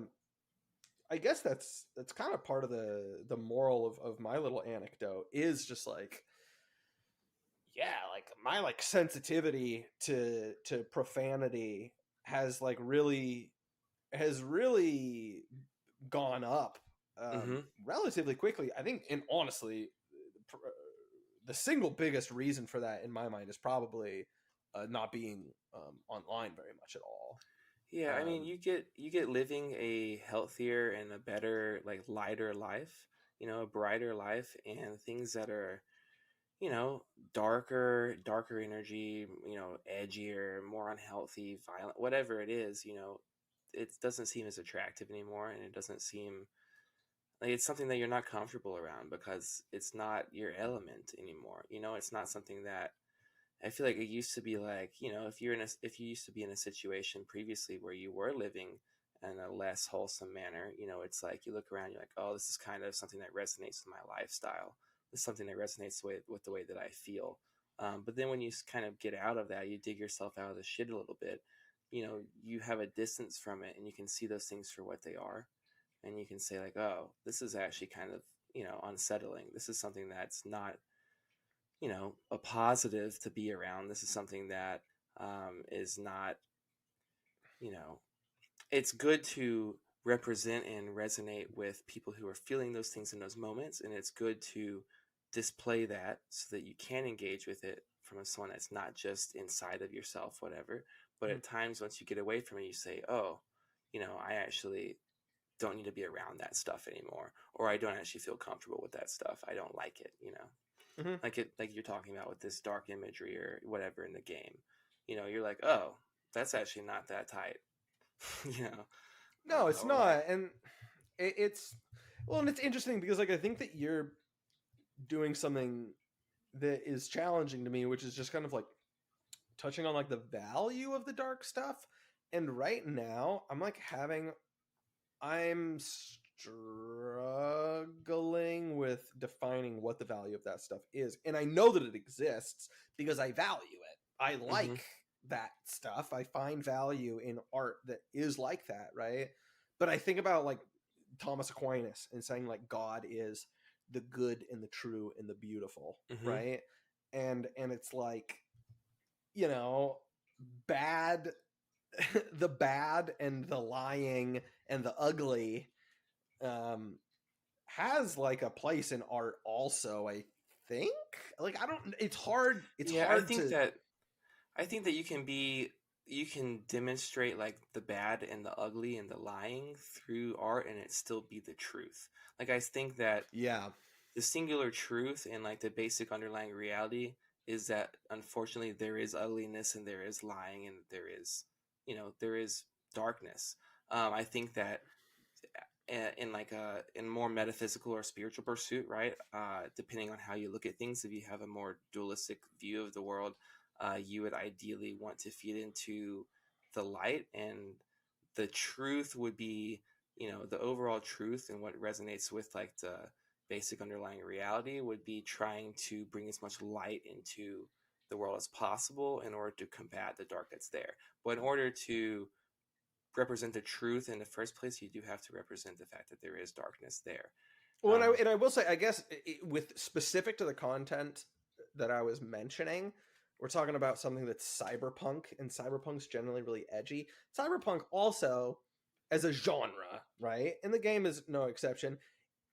I guess that's kind of part of the moral of my little anecdote is just like, yeah, like my like sensitivity to profanity has really gone up relatively quickly. I think, and honestly, the single biggest reason for that in my mind is probably not being online very much at all. Yeah, I mean, you get living a healthier and a better, like, lighter life, a brighter life, and things that are, darker energy, edgier, more unhealthy, violent, whatever it is, it doesn't seem as attractive anymore, and it doesn't seem like it's something that you're not comfortable around because it's not your element anymore. It's not something that I feel like it used to be like, if if you used to be in a situation previously where you were living in a less wholesome manner, it's like you look around, you're like, oh, this is kind of something that resonates with my lifestyle. This is something that resonates with the way that I feel. But then when you kind of get out of that, you dig yourself out of the shit a little bit, you have a distance from it and you can see those things for what they are. And you can say like, oh, this is actually kind of, unsettling. This is something that's not, a positive to be around. This is something that is not, it's good to represent and resonate with people who are feeling those things in those moments. And it's good to display that so that you can engage with it from someone that's not just inside of yourself, whatever. But at times, once you get away from it, you say, oh, I actually don't need to be around that stuff anymore, or I don't actually feel comfortable with that stuff. I don't like it, like you're talking about with this dark imagery or whatever in the game. You're like, oh, that's actually not that tight. No, it's not. And it's and it's interesting because like I think that you're doing something that is challenging to me, which is just kind of like touching on like the value of the dark stuff. And right now I'm struggling with defining what the value of that stuff is. And I know that it exists because I value it. I like that stuff. I find value in art that is like that, right? But I think about like Thomas Aquinas and saying like God is the good and the true and the beautiful, right? And it's like, bad the bad and the lying and the ugly has like a place in art also, I think. Like I don't it's hard I think that you can demonstrate like the bad and the ugly and the lying through art and it still be the truth. Like I think that the singular truth and like the basic underlying reality is that unfortunately there is ugliness and there is lying and there is, there is darkness. I think that in like a in more metaphysical or spiritual pursuit, right? Depending on how you look at things, if you have a more dualistic view of the world, you would ideally want to feed into the light, and the truth would be, the overall truth and what resonates with like the basic underlying reality would be trying to bring as much light into the world as possible in order to combat the dark that's there. But in order to represent the truth in the first place, you do have to represent the fact that there is darkness there. Well, and I will say, I guess, with specific to the content that I was mentioning, we're talking about something that's cyberpunk, and cyberpunk's generally really edgy. Cyberpunk also, as a genre, right, and the game is no exception,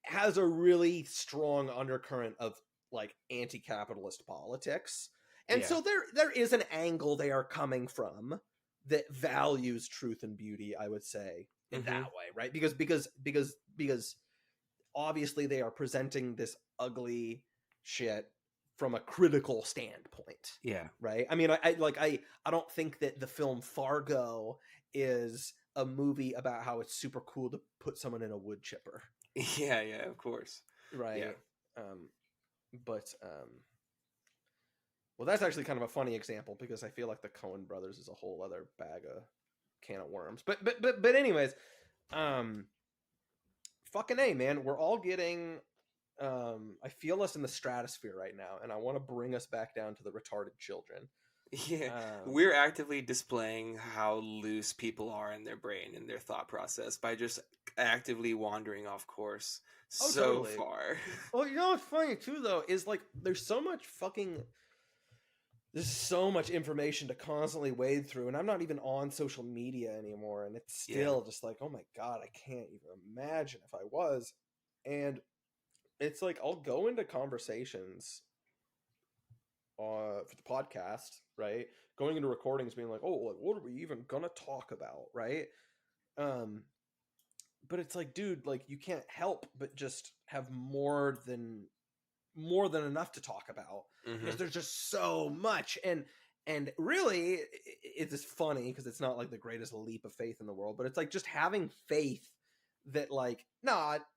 has a really strong undercurrent of like anti-capitalist politics. And so there is an angle they are coming from that values truth and beauty, I would say, in that way, right? Because obviously they are presenting this ugly shit from a critical standpoint. Yeah. Right? I mean, I don't think that the film Fargo is a movie about how it's super cool to put someone in a wood chipper. Yeah, of course. Right. Yeah. Well, that's actually kind of a funny example because I feel like the Coen brothers is a whole other bag of can of worms. But anyways, fucking A, man, we're all getting I feel us in the stratosphere right now, and I want to bring us back down to the retarded children. Yeah, we're actively displaying how loose people are in their brain and their thought process by just actively wandering off course totally. Far. Well, you know what's funny too, though, is like there's so much information to constantly wade through, and I'm not even on social media anymore, and it's still just like, oh my god, I can't even imagine if I was. And it's like I'll go into conversations for the podcast, right? Going into recordings, being like, oh, like, what are we even gonna talk about, right? But it's like, dude, like you can't help but just have more than enough to talk about because there's just so much. And really, it's just funny because it's not like the greatest leap of faith in the world, but it's like just having faith that like,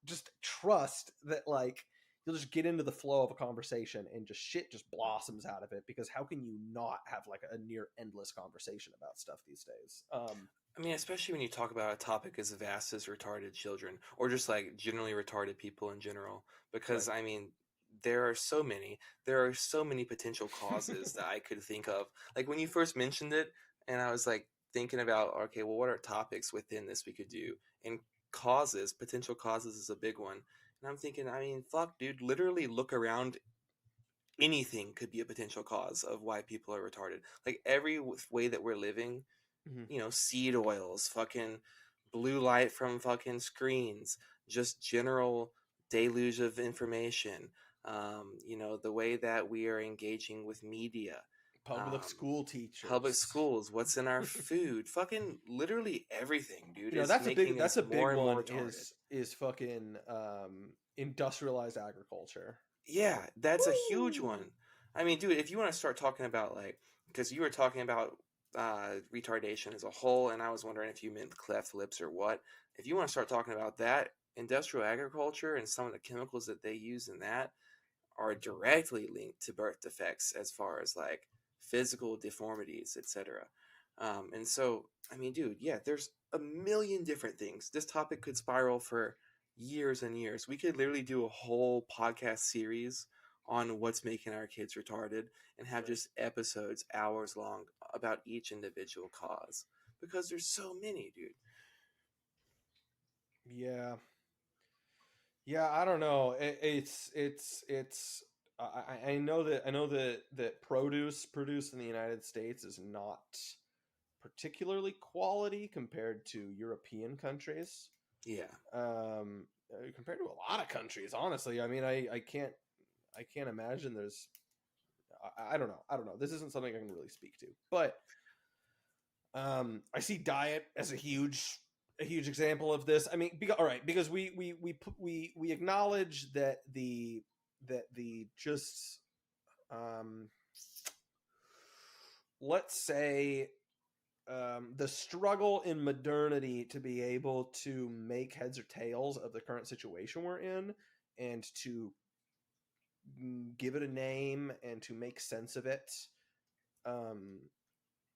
just trust that like you'll just get into the flow of a conversation and just shit just blossoms out of it, because how can you not have like a near endless conversation about stuff these days? I mean, especially when you talk about a topic as vast as retarded children, or just like generally retarded people in general, because right. I mean, there are so many potential causes that I could think of. Like when you first mentioned it, and I was like thinking about, okay, well, what are topics within this we could do? And potential causes is a big one. And I'm thinking, I mean, fuck, dude, literally look around. Anything could be a potential cause of why people are retarded. Like every way that we're living, seed oils, fucking blue light from fucking screens, just general deluge of information. The way that we are engaging with media. Public school teachers. Public schools, what's in our food. Fucking literally everything, dude. That's a big one is fucking industrialized agriculture. Yeah, that's a huge one. I mean, dude, if you want to start talking about like, because you were talking about retardation as a whole, and I was wondering if you meant cleft lips or what. If you want to start talking about that, industrial agriculture and some of the chemicals that they use in that are directly linked to birth defects as far as like physical deformities, etc. And so, I mean, dude, yeah, there's a million different things. This topic could spiral for years and years. We could literally do a whole podcast series on what's making our kids retarded and have just episodes hours long about each individual cause, because there's so many, dude. Yeah, I don't know. I know that produce produced in the United States is not particularly quality compared to European countries. Yeah. Compared to a lot of countries, honestly. I mean, I can't imagine there's. I don't know. This isn't something I can really speak to, but I see diet as a huge example of this. I mean, because we acknowledge that the just let's say the struggle in modernity to be able to make heads or tails of the current situation we're in and to give it a name and to make sense of it, um,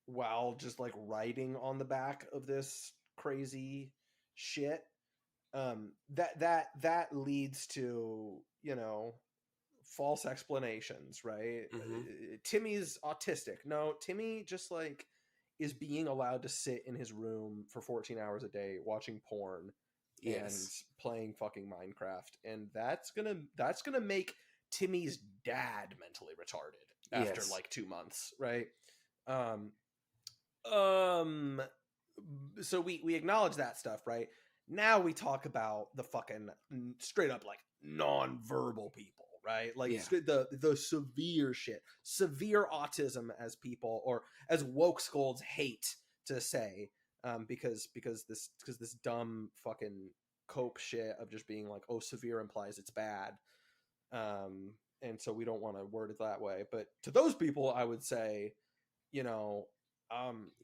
while just like riding on the back of this crazy shit, that leads to, you know, false explanations, right? Mm-hmm. Timmy's autistic. No, Timmy just like is being allowed to sit in his room for 14 hours a day watching porn and Yes. playing fucking Minecraft, and that's gonna make Timmy's dad mentally retarded after Yes. like 2 months, right? Um, um, so we acknowledge that stuff, right? Now we talk about the fucking straight up like non-verbal people, right? Like Yeah. the severe shit, severe autism, as people, or as woke scolds hate to say, because this dumb fucking cope shit of just being like, oh, severe implies it's bad, and so we don't want to word it that way. But to those people, I would say, you know,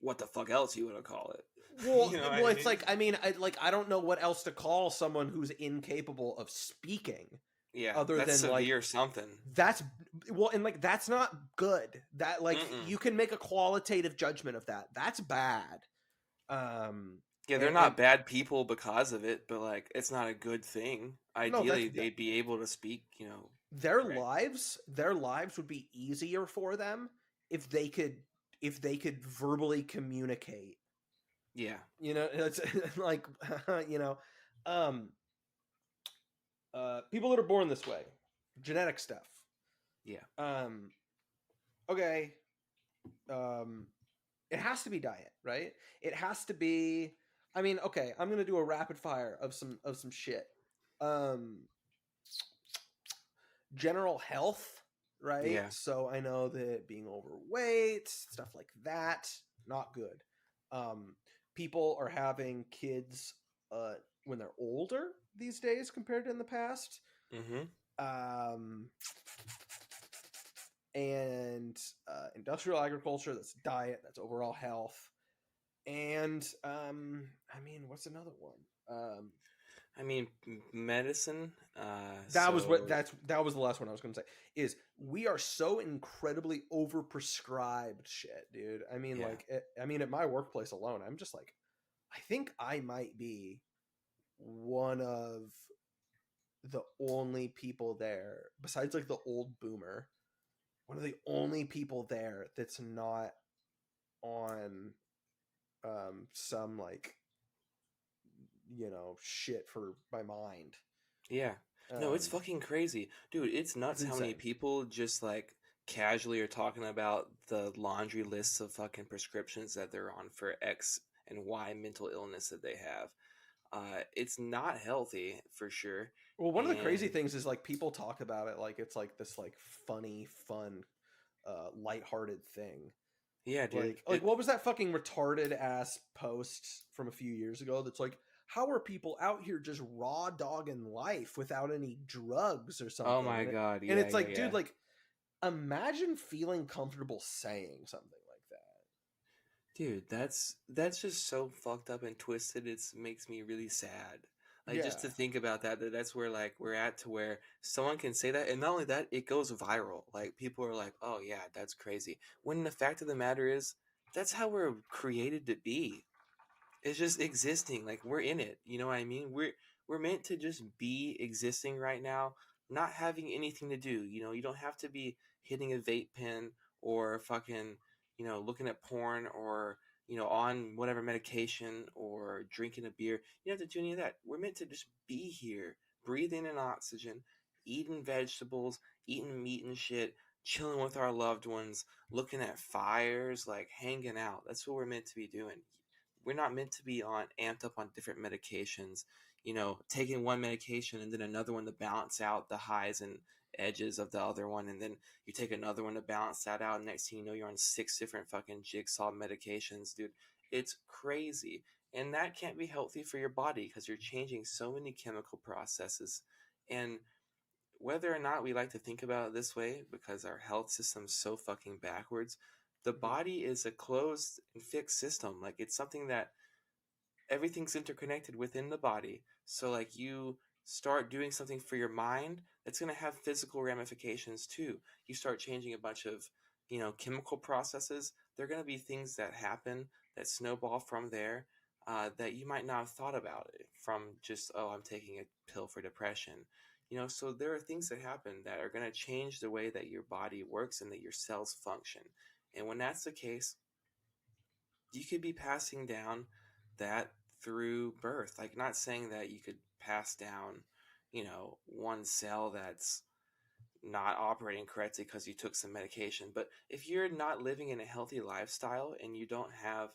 what the fuck else you want to call it? well, You know what well, I it's mean? like, I mean, I don't know what else to call someone who's incapable of speaking, Yeah, other that's than like, severe something. that's, well, and like that's not good. That like Mm-mm. you can make a qualitative judgment of that. That's bad. Yeah, they're not bad people because of it, but like it's not a good thing. No, Ideally, they'd be able to speak, you know. their Right. lives would be easier for them if they could verbally communicate. Yeah. You know, it's like, you know, um, people that are born this way, genetic stuff. Yeah. Okay. It has to be diet, right? It has to be. I mean, okay, I'm gonna do a rapid fire of some shit. Um, General health, right? Yeah. So I know that being overweight, stuff like that, not good. Um, People are having kids when they're older these days compared to in the past. Mm-hmm. Um, and industrial agriculture, that's diet, that's overall health. And I mean, what's another one? I mean, medicine. That was what So that was the last one I was going to say. Is we are so incredibly overprescribed shit, dude. I mean, yeah. like, I mean, at my workplace alone, I'm just like, I think I might be one of the only people there, besides like the old boomer, one of the only people there that's not on some like, you know, shit for my mind. Yeah. No, it's fucking crazy. Dude, it's nuts how many people just like casually are talking about the laundry lists of fucking prescriptions that they're on for X and Y mental illness that they have. It's not healthy for sure. Well, one of the crazy And things is like people talk about it like it's like this like funny, fun, lighthearted thing. yeah, dude. Like what was that fucking retarded ass post from a few years ago that's like, how are people out here just raw dogging life without any drugs or something? Oh my god, and yeah, it's like, yeah, dude, yeah. like, imagine feeling comfortable saying something like that. Dude, that's just so fucked up and twisted. It makes me really sad. Like just to Yeah. think about that's where like we're at to where someone can say that, and not only that, it goes viral. Like people are like, "Oh yeah, that's crazy." When the fact of the matter is, that's how we're created to be. It's just existing. Like we're in it. You know what I mean? We're meant to just be existing right now, not having anything to do. You know, you don't have to be hitting a vape pen or fucking, you know, looking at porn or, you know, on whatever medication or drinking a beer. You don't have to do any of that. We're meant to just be here, breathing in oxygen, eating vegetables, eating meat and shit, chilling with our loved ones, looking at fires, like hanging out. That's what we're meant to be doing. We're not meant to be on amped up on different medications, you know, taking one medication and then another one to balance out the highs and edges of the other one, and then you take another one to balance that out, and next thing you know you're on 6 different fucking jigsaw medications, dude. It's crazy, and that can't be healthy for your body because you're changing so many chemical processes. And whether or not we like to think about it this way, because our health system's so fucking backwards, the Mhm. body is a closed and fixed system. Like, it's something that everything's interconnected within the body. So like you start doing something for your mind, that's going to have physical ramifications too. You start changing a bunch of, chemical processes. There are going to be things that happen that snowball from there, that you might not have thought about it from just, oh, I'm taking a pill for depression. So there are things that happen that are going to change the way that your body works and that your cells function. And when that's the case, you could be passing down that through birth. Like, not saying that you could pass down, one cell that's not operating correctly because you took some medication. But if you're not living in a healthy lifestyle and you don't have,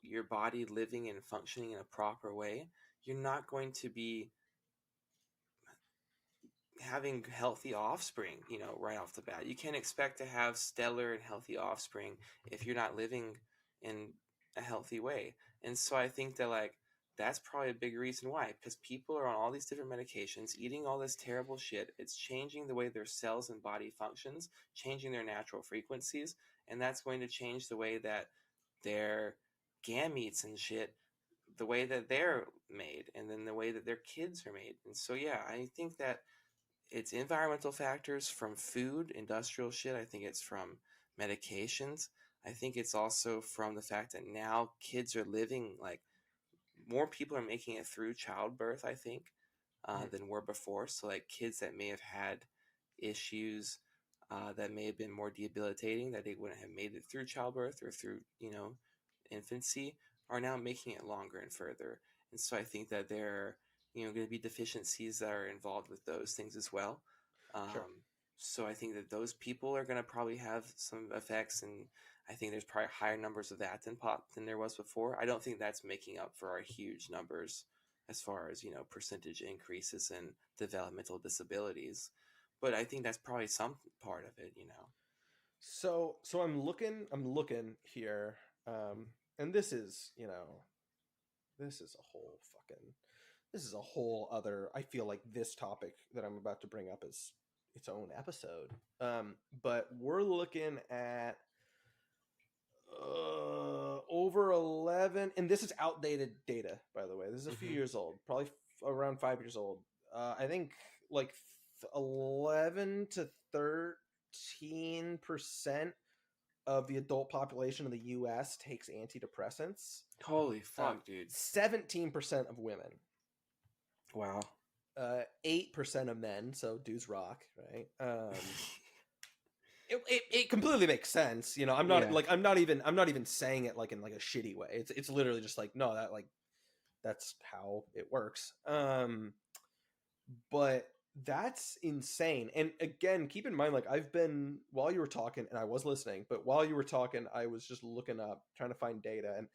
your body living and functioning in a proper way, you're not going to be having healthy offspring, right off the bat. You can't expect to have stellar and healthy offspring if you're not living in a healthy way. And so I think that, like, that's probably a big reason why, because people are on all these different medications, eating all this terrible shit. It's changing the way their cells and body functions, changing their natural frequencies, and that's going to change the way that their gametes and shit, the way that they're made, and then the way that their kids are made. And so yeah, I think that it's environmental factors from food, industrial shit. I think it's from medications. I think it's also from the fact that now kids are living, like, more people are making it through childbirth, I think, Mhm. than were before. So, like, kids that may have had issues, that may have been more debilitating, that they wouldn't have made it through childbirth or through, infancy, are now making it longer and further. And so I think that there are, going to be deficiencies that are involved with those things as well. Sure. So I think that those people are going to probably have some effects, and I think there's probably higher numbers of that than there was before. I don't think that's making up for our huge numbers as far as, percentage increases in developmental disabilities, but I think that's probably some part of it. So I'm looking here, and this is, this is a whole fucking, this is a whole other, I feel like this topic that I'm about to bring up is its own episode. But we're looking at over 11, and this is outdated data, by the way. This is a few Mm-hmm. years old, probably around 5 years old. I think like 11 to 13% of the adult population of the US takes antidepressants. Holy fuck, dude. 17% of women, Wow. 8% of men. So dudes rock, right? It completely makes sense. I'm not Yeah. like I'm not even saying it like in like a shitty way. It's literally just like, no, that, like, that's how it works. But that's insane. And again, keep in mind, like, I've been, while you were talking, and I was listening, but while you were talking, I was just looking up, trying to find data, and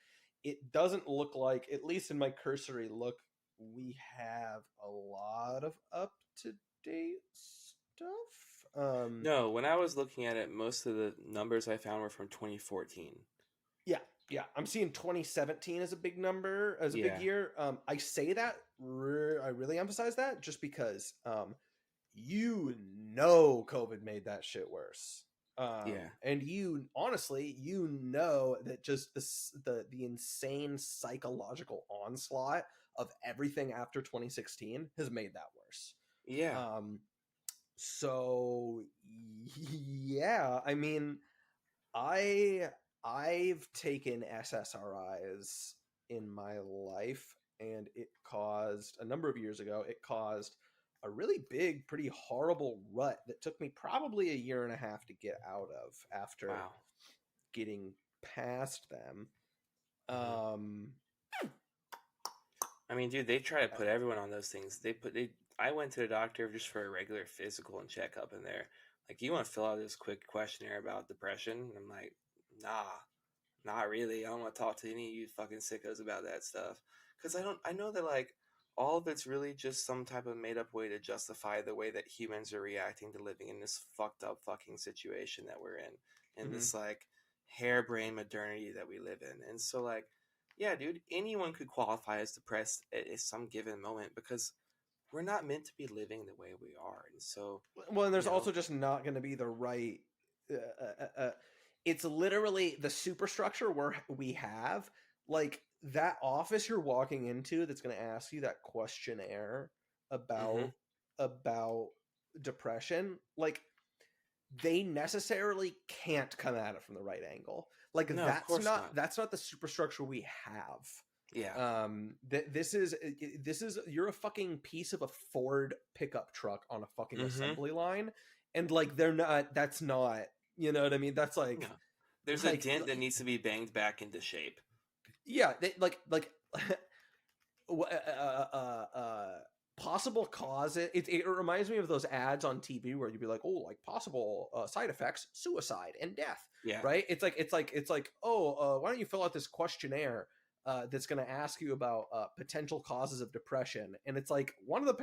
it doesn't look like, at least in my cursory look, we have a lot of up to date stuff. No, when I was looking at it, most of the numbers I found were from 2014. Yeah, yeah. I'm seeing 2017 as a big number, as a big Yeah. year. I say that, I really emphasize that just because, COVID made that shit worse. Yeah. And honestly, that just the insane psychological onslaught of everything after 2016 has made that worse. Yeah. So yeah, I mean, I've taken SSRIs in my life, and it caused, a number of years ago, it caused a really big, pretty horrible rut that took me probably a year and a half to get out of after Wow. getting past them. Mm-hmm. Um, I mean, dude, they try to put everyone on those things. I went to the doctor just for a regular physical and checkup, and they're like, "You want to fill out this quick questionnaire about depression?" And I'm like, "Nah, not really. I don't want to talk to any of you fucking sickos about that stuff." Because I know that, like, all of it's really just some type of made up way to justify the way that humans are reacting to living in this fucked up fucking situation that we're in mhm. this, like, harebrained modernity that we live in. And so, like, yeah, dude, anyone could qualify as depressed at some given moment, because we're not meant to be living the way we are. And so, well, and there's also just not going to be the right. It's literally the superstructure where we have, like, that office you're walking into that's going to ask you that questionnaire about about depression. Like, they necessarily can't come at it from the right angle. Like, no, that's not the superstructure we have. Yeah. This is you're a fucking piece of a Ford pickup truck on a fucking assembly line, and like that's not, you know what I mean? That's like, no. There's a dent that needs to be banged back into shape. Yeah, possible cause. It reminds me of those ads on TV where you'd be like, oh, like possible side effects: suicide and death. Yeah. Right. It's like, oh, why don't you fill out this questionnaire that's going to ask you about potential causes of depression? And it's like, one of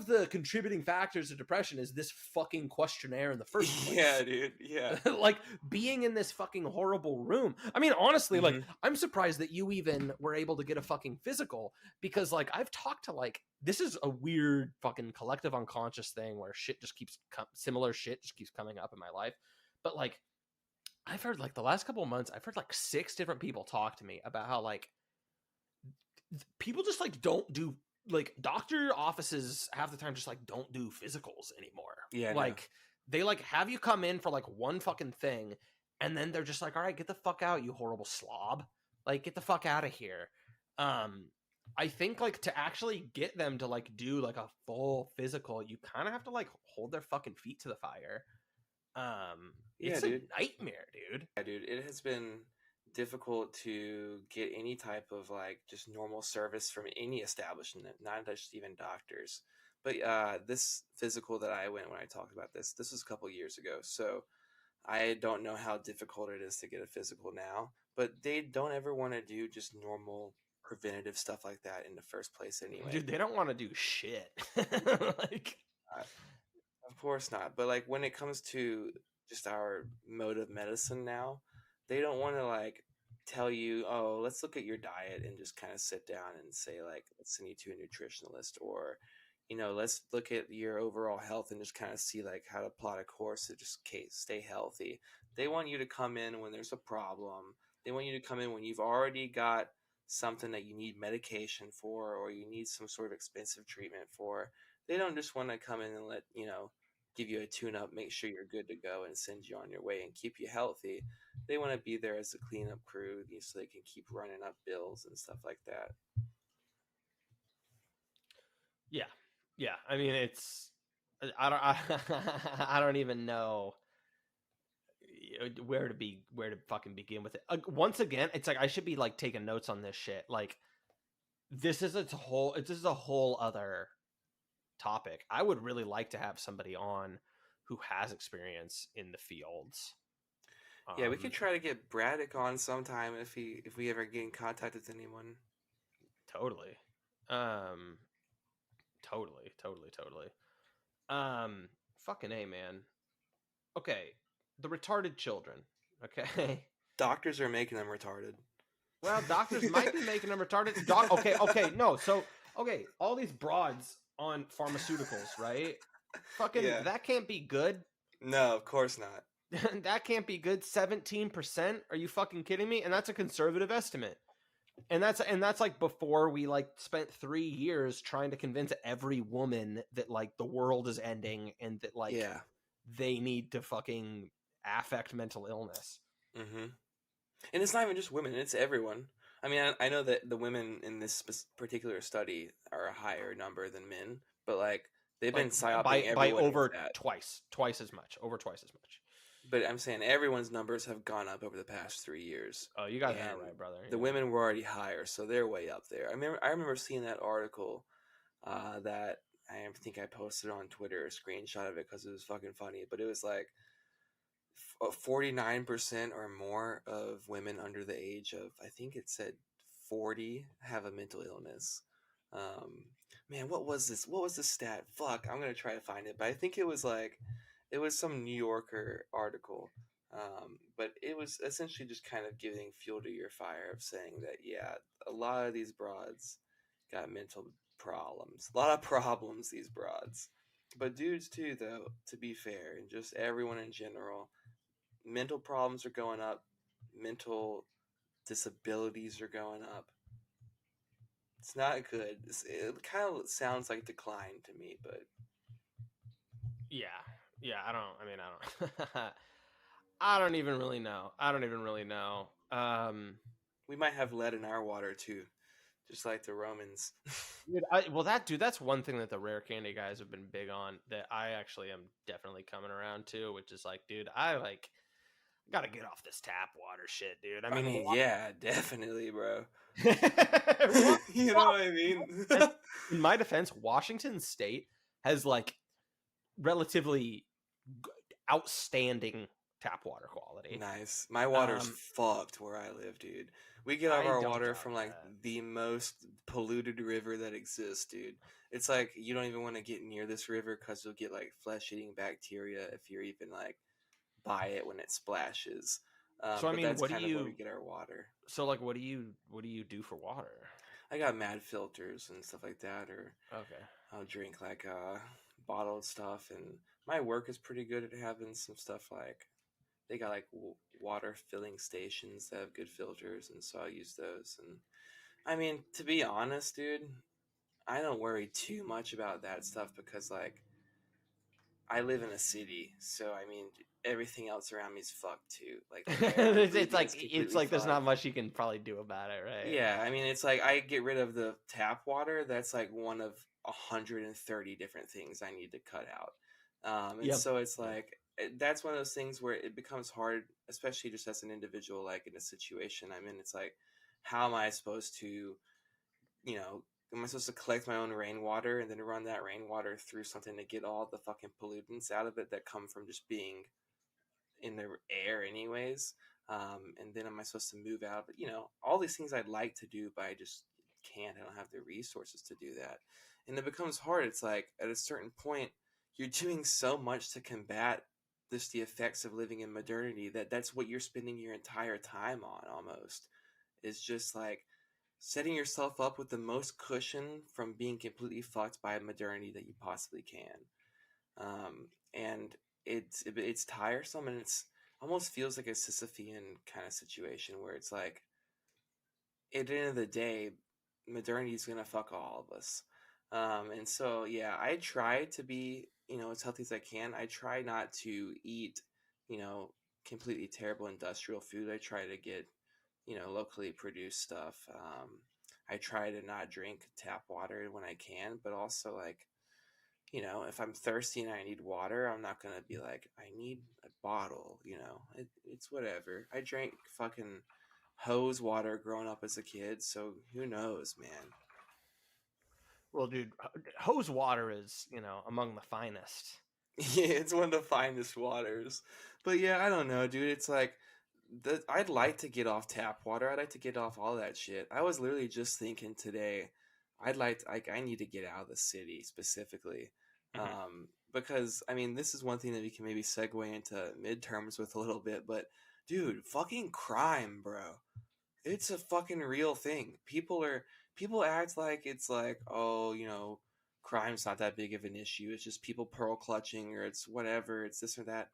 the contributing factors of depression is this fucking questionnaire in the first place. Yeah, dude. Yeah. Like, being in this fucking horrible room. I mean, honestly, like, I'm surprised that you even were able to get a fucking physical, because, like, I've talked to, like, this is a weird fucking collective unconscious thing where similar shit just keeps coming up in my life. But, like, I've heard, like, the last couple of months, I've heard, like, 6 different people talk to me about how, like, people just, like, don't do, like, doctor offices half the time just, like, don't do physicals anymore. Yeah. Like, they, like, have you come in for, like, one fucking thing, and then they're just like, all right, get the fuck out, you horrible slob. Like, get the fuck out of here. I think, like, to actually get them to, like, do, like, a full physical, you kind of have to, like, hold their fucking feet to the fire. It's a nightmare, dude. Yeah, dude. It has been difficult to get any type of, like, just normal service from any establishment, not just even doctors. But this physical that I went when I talked about this was a couple years ago. So I don't know how difficult it is to get a physical now. But they don't ever want to do just normal preventative stuff like that in the first place anyway. Dude, they don't want to do shit. Like, of course not. But, like, when it comes to just our mode of medicine now, they don't want to, like, tell you, oh, let's look at your diet and just kind of sit down and say, like, let's send you to a nutritionalist, or, you know, let's look at your overall health and just kind of see, like, how to plot a course to just stay healthy. They want you to come in when there's a problem. They want you to come in when you've already got something that you need medication for, or you need some sort of expensive treatment for. They don't just want to come in and give you a tune-up, make sure you're good to go, and send you on your way and keep you healthy. They want to be there as a cleanup crew so they can keep running up bills and stuff like that. Yeah. I mean, I don't even know where to fucking begin with it. Once again, it's like I should be, like, taking notes on this shit. Like, this is a whole other topic. I would really like to have somebody on who has experience in the fields. Yeah, we could try to get Braddock on sometime if we ever get in contact with anyone. Totally. Totally. Fucking A, man. Okay, the retarded children. Okay. Doctors are making them retarded. Well, doctors might be making them retarded. Okay, no. So, okay, all these broads on pharmaceuticals, right? Fucking, yeah. That can't be good. No, of course not. That can't be good. 17%? Are you fucking kidding me? And that's a conservative estimate. And that's like before we, like, spent 3 years trying to convince every woman that, like, the world is ending and that, like, they need to fucking affect mental illness. Mm-hmm. And it's not even just women, it's everyone. I mean, I know that the women in this particular study are a higher number than men, but, like, they've been psyoping everyone by over twice as much. But I'm saying everyone's numbers have gone up over the past 3 years. Oh, you got that right, brother. The women were already higher, so they're way up there. I remember seeing that article that I think I posted on Twitter, a screenshot of it because it was fucking funny. But it was like 49% or more of women under the age of, I think it said 40, have a mental illness. Man, what was this? What was the stat? Fuck, I'm gonna try to find it. But I think it was some New Yorker article. But it was essentially just kind of giving fuel to your fire of saying that, yeah, a lot of these broads got mental problems. A lot of problems, these broads. But dudes too, though, to be fair, and just everyone in general, mental problems are going up. Mental disabilities are going up. It's not good. It kind of sounds like decline to me, but Yeah, yeah. I don't. I mean, I don't. I don't even really know. I don't even really know. we might have lead in our water too, just like the Romans. Dude, that's one thing that the rare candy guys have been big on that I actually am definitely coming around to, which is like, dude, I gotta get off this tap water shit, dude. I I mean, mean, yeah, definitely, bro. Wa- You know what I mean? and in my defense, Washington State has like relatively outstanding tap water quality. Nice. My water's fucked where I live, dude. We get all of I our don't water doubt from like that. the most polluted river that exists, dude. It's like you don't even want to get near this river because you'll get like flesh-eating bacteria if you're even like by it when it splashes. So I But mean, that's what do kind of where we you? get our water. So like, what do you do for water? I got mad filters and stuff like that, or Okay. I'll drink like bottled stuff. And my work is pretty good at having some stuff like they got like water filling stations that have good filters, and so I use those. And I mean, to be honest, dude, I don't worry too much about that stuff because like I live in a city, so I mean everything else around me is fucked too. Like the air I breathe in is It's completely like there's not fucked. much you can probably do about it, right? Yeah, I mean it's like I get rid of the tap water. That's like one of 130 different things I need to cut out. And Yep. so it's like that's one of those things where it becomes hard, especially just as an individual, like in a situation I'm in. It's like, how am I supposed to, you know, am I supposed to collect my own rainwater and then run that rainwater through something to get all the fucking pollutants out of it that come from just being in the air anyways? And then am I supposed to move out? But all these things I'd like to do, but I just can't. I don't have the resources to do that, and it becomes hard. It's like at a certain point, you're doing so much to combat just the effects of living in modernity that's what you're spending your entire time on. Almost is just like setting yourself up with the most cushion from being completely fucked by modernity that you possibly can. And it's tiresome, and it's almost feels like a Sisyphean kind of situation where it's like at the end of the day, modernity is gonna fuck all of us. And so yeah, I try to be as healthy as I can. I try not to eat you know completely terrible industrial food. I try to get locally produced stuff. I try to not drink tap water when I can, but also like if I'm thirsty and I need water, I'm not gonna be like, I need a bottle. It's whatever. I drank fucking hose water growing up as a kid, so who knows, man. Well, dude, hose water is, among the finest. Yeah, it's one of the finest waters. But yeah, I don't know, dude. It's like I'd like to get off tap water. I'd like to get off all that shit. I was literally just thinking today, I need to get out of the city specifically. Mhm. Because I mean, this is one thing that we can maybe segue into midterms with a little bit, but dude, fucking crime, bro. It's a fucking real thing. People act like it's like, oh, crime's not that big of an issue. It's just people pearl clutching or it's whatever, it's this or that.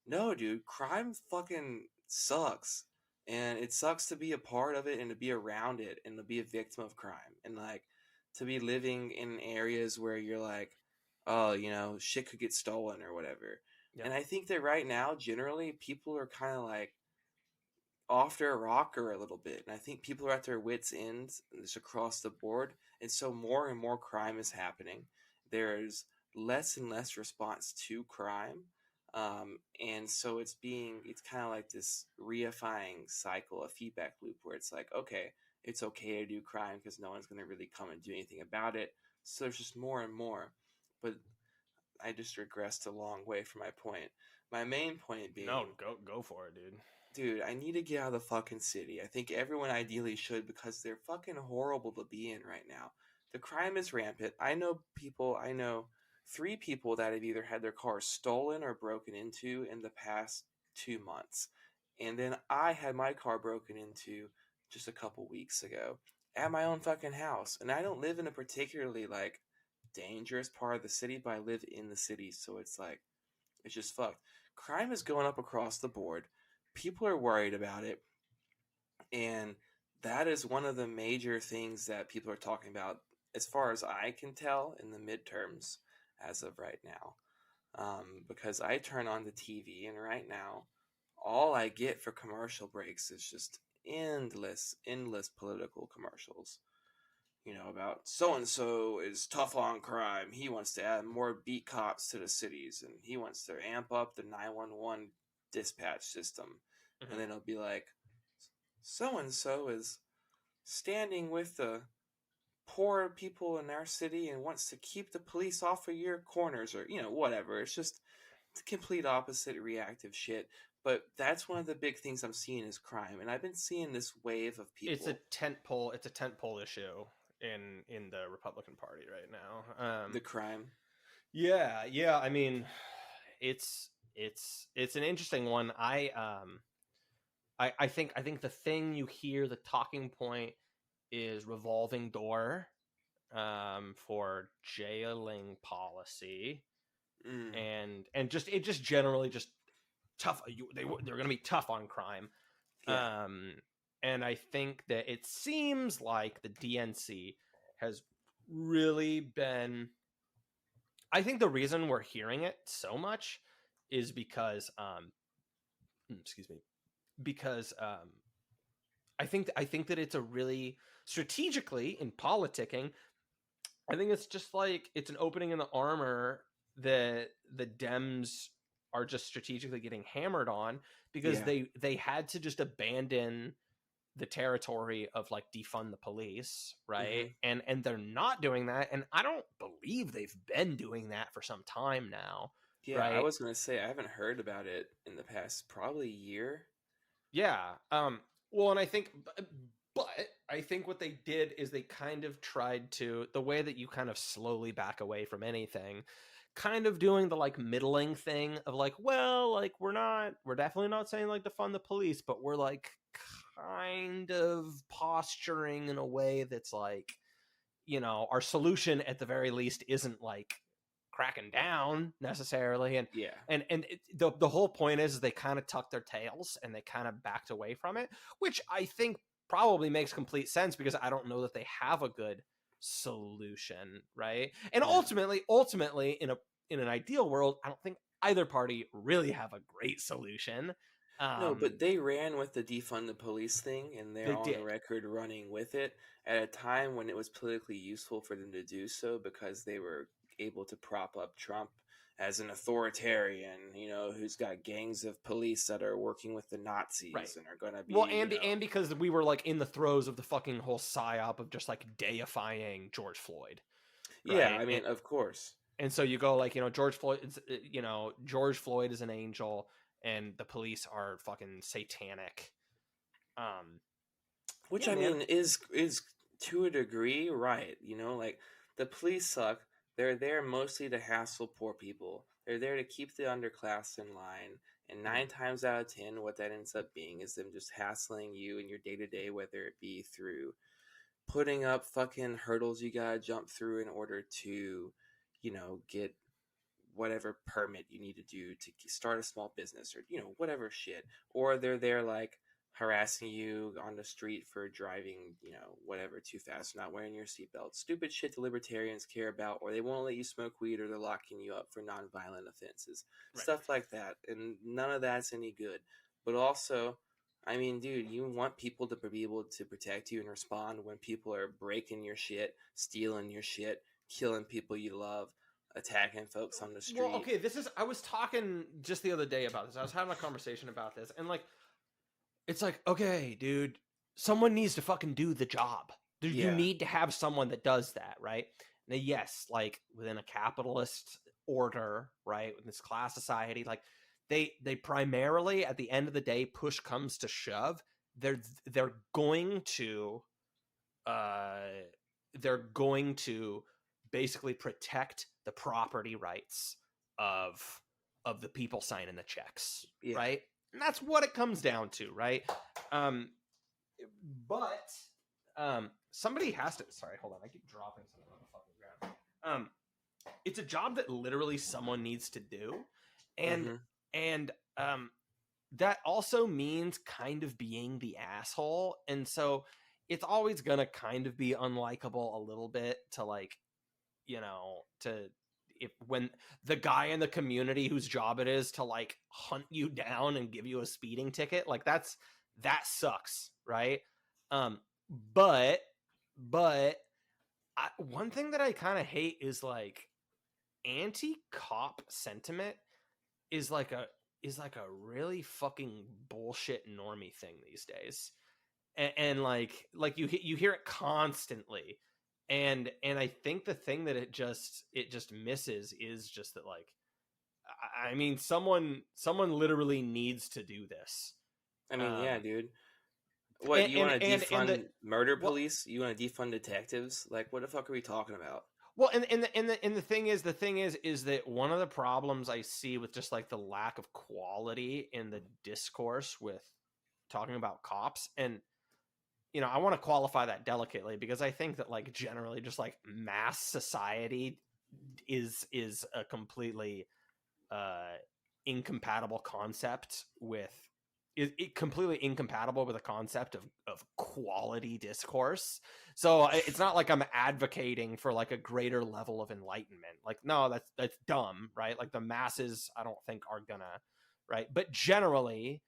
No, dude, crime fucking sucks. And it sucks to be a part of it and to be around it and to be a victim of crime. And like to be living in areas where you're like, oh, shit could get stolen or whatever. Yep. And I think that right now, generally, people are kind of like off their rocker a little bit. And I think people are at their wits' ends just across the board. And so more and more crime is happening. There's less and less response to crime. And so it's kind of like this reifying cycle, a feedback loop where it's like, okay, it's okay to do crime because no one's going to really come and do anything about it. So there's just more and more. But I just regressed a long way from my point. My main point No, being, go for it, dude. dude, I need to get out of the fucking city. I think everyone ideally should because they're fucking horrible to be in right now. The crime is rampant. I know three people that have either had their cars stolen or broken into in the past 2 months. And then I had my car broken into just a couple weeks ago. at my own fucking house. And I don't live in a particularly like dangerous part of the city, but I live in the city, so it's like it's just fucked. Crime is going up across the board. People are worried about it, and that is one of the major things that people are talking about, as far as I can tell, in the midterms as of right now. Because I turn on the TV, and right now, all I get for commercial breaks is just endless political commercials. About so and so is tough on crime. He wants to add more beat cops to the cities, and he wants to amp up the 911 dispatch system. And then it'll be like, so and so is standing with the poor people in our city and wants to keep the police off of your corners, or whatever. It's just the complete opposite reactive shit. But that's one of the big things I'm seeing is crime, and I've been seeing this wave of people. It's a tentpole issue in the Republican Party right now. The crime. Yeah. I mean, it's an interesting one. I think the thing you hear, the talking point, is revolving door for jailing policy, and just generally just tough. They're going to be tough on crime. Yeah. And I think that it seems like the DNC has really been. I think the reason we're hearing it so much is because, because I think that it's a really strategically in politicking. I think it's just like it's an opening in the armor that the Dems are just strategically getting hammered on, because they had to just abandon the territory of like defund the police, right? And they're not doing that, and I don't believe they've been doing that for some time now. Yeah, right? I was gonna say I haven't heard about it in the past probably year. Yeah. Well, and I think, but I think what they did is they kind of tried to, the way that you kind of slowly back away from anything, kind of doing the like middling thing of like, well, like we're definitely not saying like defund the police, but we're like kind of posturing in a way that's like, our solution at the very least isn't like cracking down necessarily, and the whole point is they kind of tucked their tails and they kind of backed away from it, which I think probably makes complete sense, because I don't know that they have a good solution, right? And ultimately in an ideal world, I don't think either party really have a great solution. No, but they ran with the defund the police thing, and they're on the record running with it at a time when it was politically useful for them to do so, because they were able to prop up Trump as an authoritarian, who's got gangs of police that are working with the Nazis and are going to be and because we were like in the throes of the fucking whole psyop of just like deifying George Floyd. Right? Yeah, I mean, of course. And so you go like, George Floyd is an angel, and the police are fucking satanic. Which I mean is to a degree right. Like the police suck. They're there mostly to hassle poor people. They're there to keep the underclass in line. And 9 times out of 10, what that ends up being is them just hassling you in your day-to-day, whether it be through putting up fucking hurdles you gotta jump through in order to, get whatever permit you need to do to start a small business, or, whatever shit. Or they're there, like, harassing you on the street for driving, whatever, too fast, not wearing your seatbelt. Stupid shit the libertarians care about, or they won't let you smoke weed, or they're locking you up for nonviolent offenses. Right. Stuff like that. And none of that's any good. But also, I mean, dude, you want people to be able to protect you and respond when people are breaking your shit, stealing your shit, killing people you love, attacking folks on the street. Well, okay, I was talking just the other day about this. I was having a conversation about this, and like, it's like, okay, dude, someone needs to fucking do the job. You need to have someone that does that, right? Now, yes, like within a capitalist order, right, with this class society, like they primarily, at the end of the day, push comes to shove, they're going to basically protect the property rights of the people signing the checks, right? And that's what it comes down to, right? But Somebody has to. Sorry, hold on. I keep dropping something on the fucking ground. It's a job that literally someone needs to do, and Mm-hmm. and that also means kind of being the asshole, and so it's always gonna kind of be unlikable a little bit to like, to if when the guy in the community whose job it is to like hunt you down and give you a speeding ticket, like that sucks, right? Um, but one thing that I kind of hate is like anti-cop sentiment is like a really fucking bullshit normie thing these days, and like you hear it constantly, and I think the thing that it just misses is just that, like, I mean, someone literally needs to do this. I mean, yeah, um dude. What, you want to defund murder well, police? You want to defund detectives? Like, what the fuck are we talking about? well, and the thing is that one of the problems I see with just like the lack of quality in the discourse with talking about cops, and I want to qualify that delicately, because I think that like generally just like mass society is a completely incompatible concept with it completely incompatible with a concept of quality discourse. So it's not like I'm advocating for like a greater level of enlightenment. Like, no, that's dumb, right? Like the masses, I don't think are gonna, right? But generally,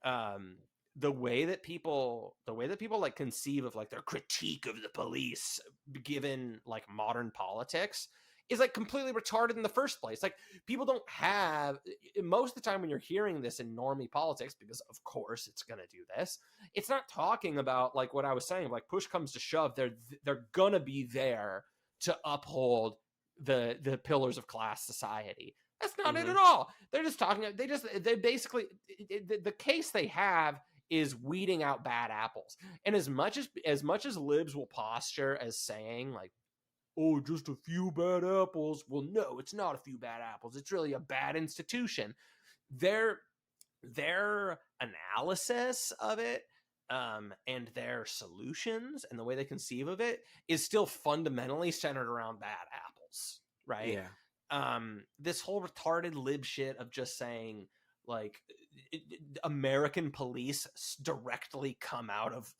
um, the way that people like conceive of like their critique of the police, given like modern politics, is like completely retarded in the first place. Like, people don't have, most of the time when you're hearing this in normie politics, because of course it's going to do this, it's not talking about like what I was saying, like push comes to shove, they're going to be there to uphold the pillars of class society. That's not it Mm-hmm. at all. They're just talking, they basically, the case they have is weeding out bad apples. And as much as libs will posture as saying like, oh, just a few bad apples. Well, no, it's not a few bad apples. It's really a bad institution. Their analysis of it, and their solutions and the way they conceive of it is still fundamentally centered around bad apples, right? Yeah. This whole retarded lib shit of just saying like American police directly come out of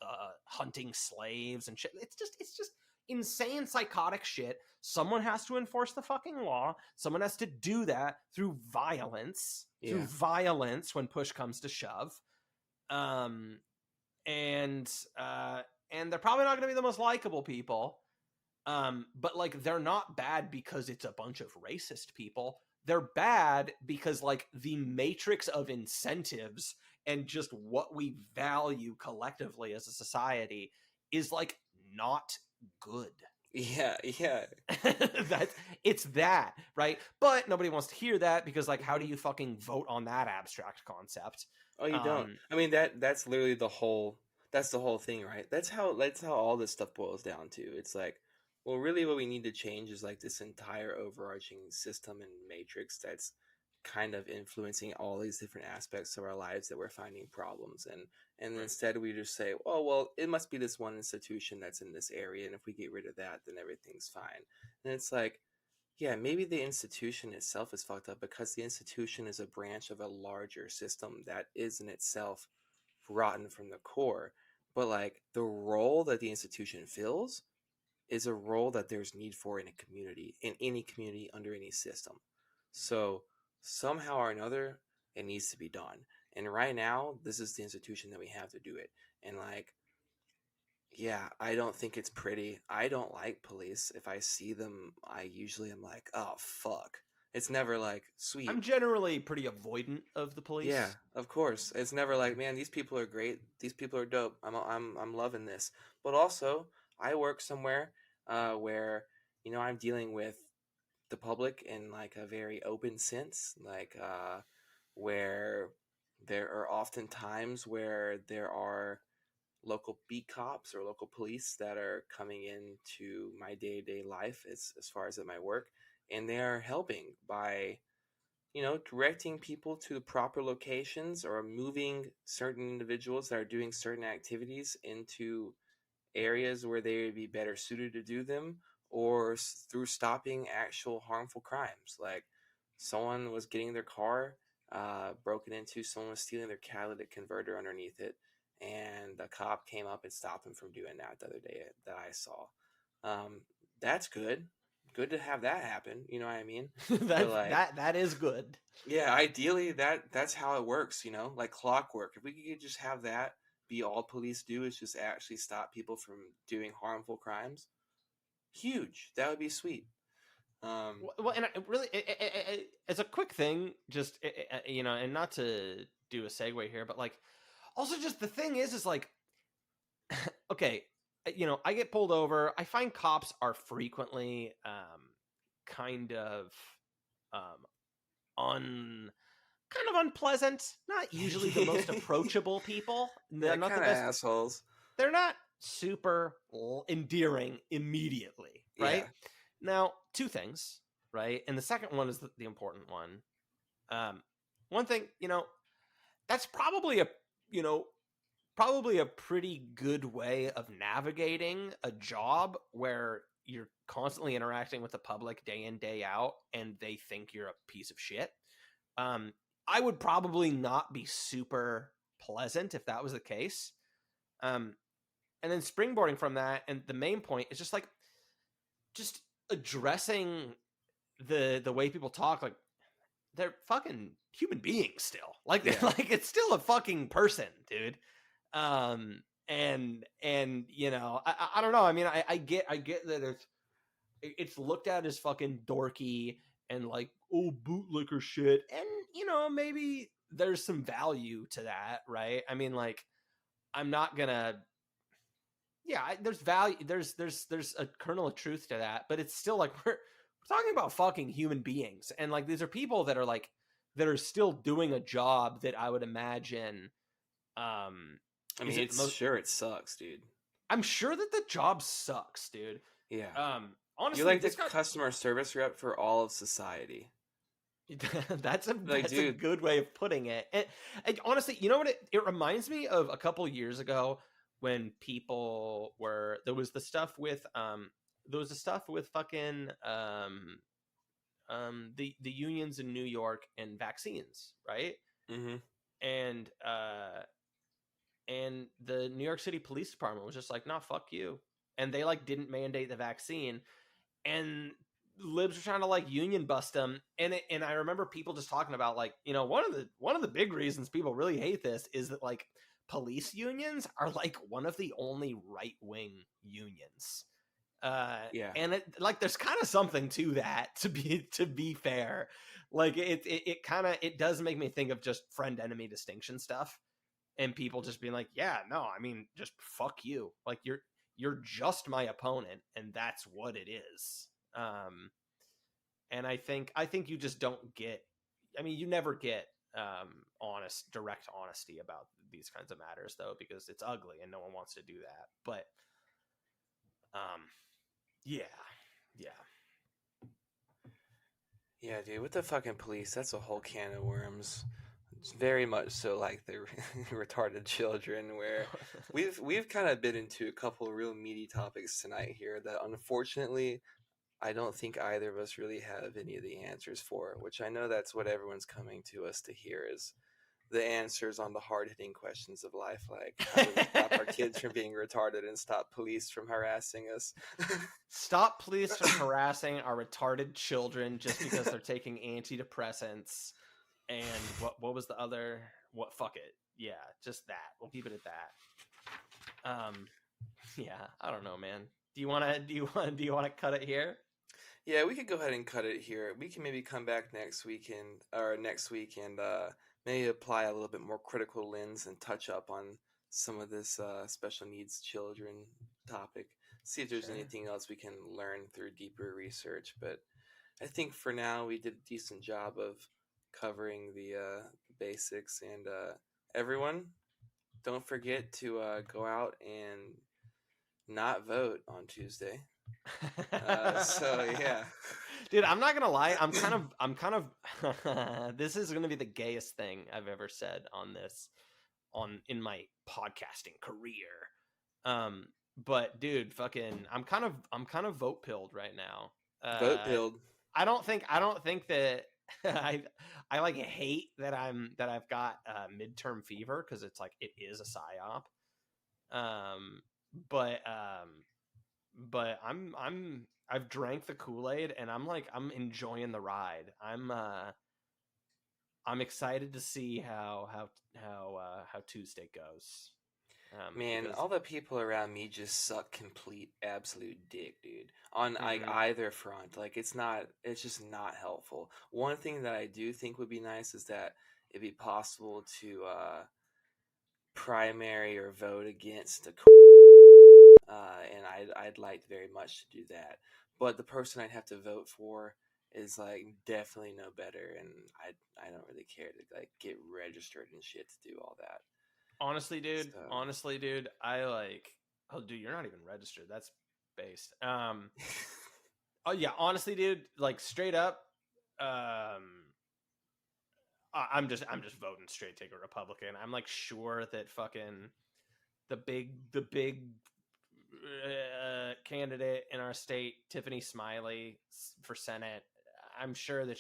hunting slaves and shit. It's just insane psychotic shit. Someone has to enforce the fucking law. Someone has to do that through violence. Yeah. Through violence when push comes to shove. And they're probably not going to be the most likable people. But like, they're not bad because it's a bunch of racist people. They're bad because like the matrix of incentives and just what we value collectively as a society is like not good. Yeah. Yeah. It's that, right? But nobody wants to hear that, because like, how do you fucking vote on that abstract concept? Oh, you don't. I mean, that's literally the whole thing, right? That's how all this stuff boils down to. It's like, well, really what we need to change is like this entire overarching system and matrix that's kind of influencing all these different aspects of our lives that we're finding problems in. And Right. instead we just say, oh, well, it must be this one institution that's in this area, and if we get rid of that, then everything's fine. And it's like, yeah, maybe the institution itself is fucked up because the institution is a branch of a larger system that is in itself rotten from the core. But like, the role that the institution fills is a role that there's need for in a community, in any community, under any system. So somehow or another, it needs to be done. And right now, this is the institution that we have to do it. And like, yeah, I don't think it's pretty. I don't like police. If I see them, I usually am like, oh fuck. It's never like, sweet. I'm generally pretty avoidant of the police. Yeah, of course. It's never like, man, these people are great. These people are dope. I'm loving this. But also, I work somewhere where, I'm dealing with the public in like a very open sense, like where there are often times where there are local beat cops or local police that are coming into my day-to-day life as far as at my work, and they are helping by directing people to the proper locations or moving certain individuals that are doing certain activities into areas where they would be better suited to do them, or through stopping actual harmful crimes. Like someone was getting their car broken into, someone was stealing their catalytic converter underneath it, and a cop came up and stopped them from doing that the other day that I saw. That's good. Good to have that happen. You know what I mean? But like, that is good. yeah, ideally that's how it works. Like clockwork. If we could just have that be all police do is just actually stop people from doing harmful crimes, huge. That would be sweet. Well, and really, as a quick thing, just and not to do a segue here, but like, also just the thing is like, okay, I get pulled over. I find cops are frequently kind of um kind of unpleasant. Not usually the most approachable people. They're not the best assholes. They're not super endearing immediately, right? Yeah. Now, two things, right? And the second one is the important one. One thing, that's probably a pretty good way of navigating a job where you're constantly interacting with the public day in, day out, and they think you're a piece of shit. I would probably not be super pleasant if that was the case. And then springboarding from that, and the main point is just addressing the way people talk. Like, they're fucking human beings still. Like, yeah. Like, it's still a fucking person, dude. And I don't know. I mean, I get that it's looked at as fucking dorky and like, oh, bootlicker shit. And, maybe there's some value to that, right? I mean, like, I'm not gonna, there's value. There's a kernel of truth to that, but it's still like, we're talking about fucking human beings. And like, these are people that are still doing a job that I would imagine, I mean, it sucks, dude. I'm sure that the job sucks, dude. Yeah. Honestly, you're like the customer service rep for all of society. That's a good way of putting it. And honestly, you know what? It reminds me of a couple years ago when people there was the stuff with fucking the unions in New York and vaccines, right? Mm-hmm. And the New York City Police Department was just like, nah, fuck you. And they like didn't mandate the vaccine. And libs were trying to like union bust them. And I remember people just talking about like, one of the big reasons people really hate this is that like police unions are like one of the only right-wing unions. Yeah. And it like there's kind of something to that, to be fair. Like it does make me think of just friend enemy distinction stuff. And people just being like, yeah, no, I mean, just fuck you. Like you're just my opponent, and that's what it is. And I think you just don't get. I mean, you never get direct honesty about these kinds of matters, though, because it's ugly and no one wants to do that. But yeah, dude, with the fucking police, that's a whole can of worms. It's very much so like the retarded children, where we've kind of been into a couple of real meaty topics tonight here that unfortunately I don't think either of us really have any of the answers for, which I know that's what everyone's coming to us to hear, is the answers on the hard-hitting questions of life, like how do we stop our kids from being retarded and stop police from harassing us? Stop police from harassing our retarded children just because they're taking antidepressants. And what was the other? What? Fuck it. Yeah, just that. We'll keep it at that. Yeah, I don't know, man. Do you want to cut it here? Yeah, we could go ahead and cut it here. We can maybe come back next week and maybe apply a little bit more critical lens and touch up on some of this special needs children topic. See if there's anything else we can learn through deeper research. But I think for now we did a decent job of covering the basics. And everyone, don't forget to go out and not vote on Tuesday. So yeah, dude, I'm not gonna lie. I'm kind of. This is gonna be the gayest thing I've ever said on this, in my podcasting career. But dude, fucking, I'm kind of vote pilled right now. vote pilled. I don't think that I like hate that I've got midterm fever, because it's like it is a psyop. Um, but I've drank the Kool-Aid, and I'm enjoying the ride. I'm excited to see how Tuesday goes. Man, Because all the people around me just suck complete absolute dick, dude. On like mm-hmm. either front. Like it's just not helpful. One thing that I do think would be nice is that it'd be possible to primary or vote against a and I'd like very much to do that. But the person I'd have to vote for is like definitely no better, and I don't really care to like get registered and shit to do all that. Honestly, dude. So I like. Oh, dude, you're not even registered. That's based. Oh yeah, honestly, dude. Like straight up. I'm just voting straight take a Republican. I'm like sure that fucking the big candidate in our state, Tiffany Smiley, for Senate. I'm sure that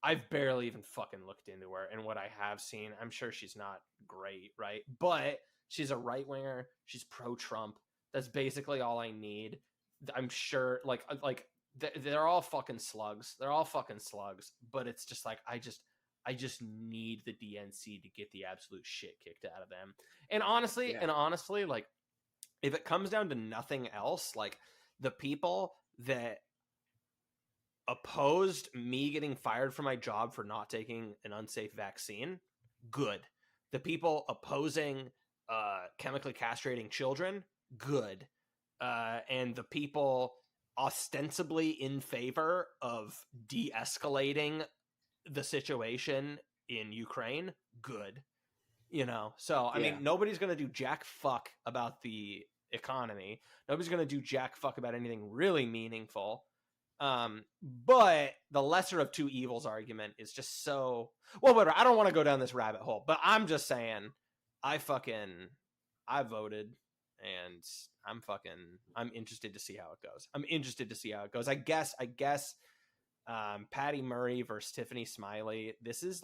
I've barely even fucking looked into her, and what I have seen, I'm sure she's not great, right? But she's a right winger. She's pro Trump. That's basically all I need. I'm sure, like they're all fucking slugs. They're all fucking slugs. But it's just like I just need the DNC to get the absolute shit kicked out of them. And honestly, like if it comes down to nothing else, like the people that opposed me getting fired from my job for not taking an unsafe vaccine, good. The people opposing chemically castrating children, good. And the people ostensibly in favor of de-escalating the situation in Ukraine, good. So I mean, nobody's gonna do jack fuck about the economy. Nobody's gonna do jack fuck about anything really meaningful. But the lesser of two evils argument is just so whatever. I don't want to go down this rabbit hole, but I'm just saying, I voted, and I'm interested to see how it goes. I guess Patty Murray versus Tiffany Smiley. This is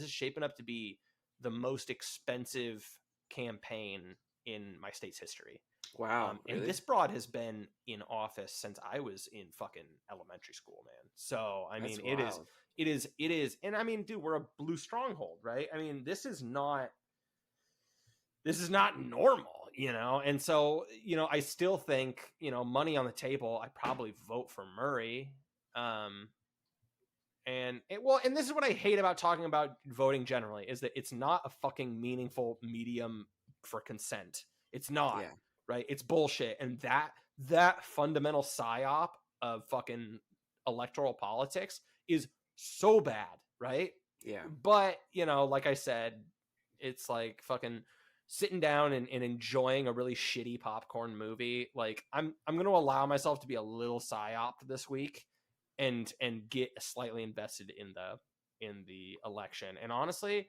shaping up to be the most expensive campaign in my state's history. Wow, really? And this broad has been in office since I was in fucking elementary school, man. So I mean, it is, and I mean, dude, we're a blue stronghold, right? I mean, this is not normal, And so, I still think, money on the table, I'd probably vote for Murray. And this is what I hate about talking about voting generally, is that it's not a fucking meaningful medium for consent. It's not, right? It's bullshit. And that fundamental psyop of fucking electoral politics is so bad, right? Yeah. But, like I said, it's like fucking sitting down and enjoying a really shitty popcorn movie. Like I'm going to allow myself to be a little psyoped this week and get slightly invested in the election. And honestly,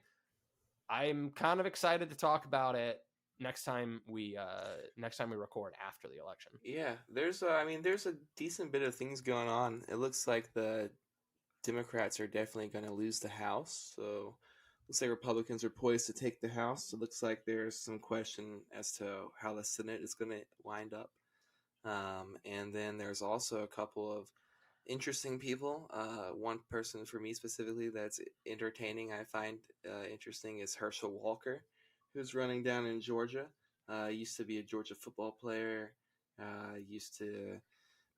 I'm kind of excited to talk about it next time we record after the election. Yeah, there's a decent bit of things going on. It looks like the Democrats are definitely going to lose the House. So looks like Republicans are poised to take the House. It looks like there's some question as to how the Senate is going to wind up. And then there's also a couple of interesting people. One person for me specifically that's entertaining, I find interesting, is Herschel Walker, who's running down in Georgia. Used to be a Georgia football player. Used to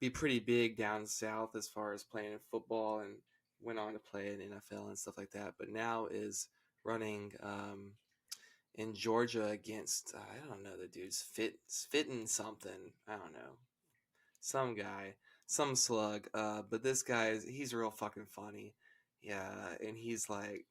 be pretty big down south as far as playing football, and went on to play in NFL and stuff like that. But now is running in Georgia against I don't know, the dude's fitting something. I don't know, some guy, some slug. But this guy he's real fucking funny. Yeah, and he's like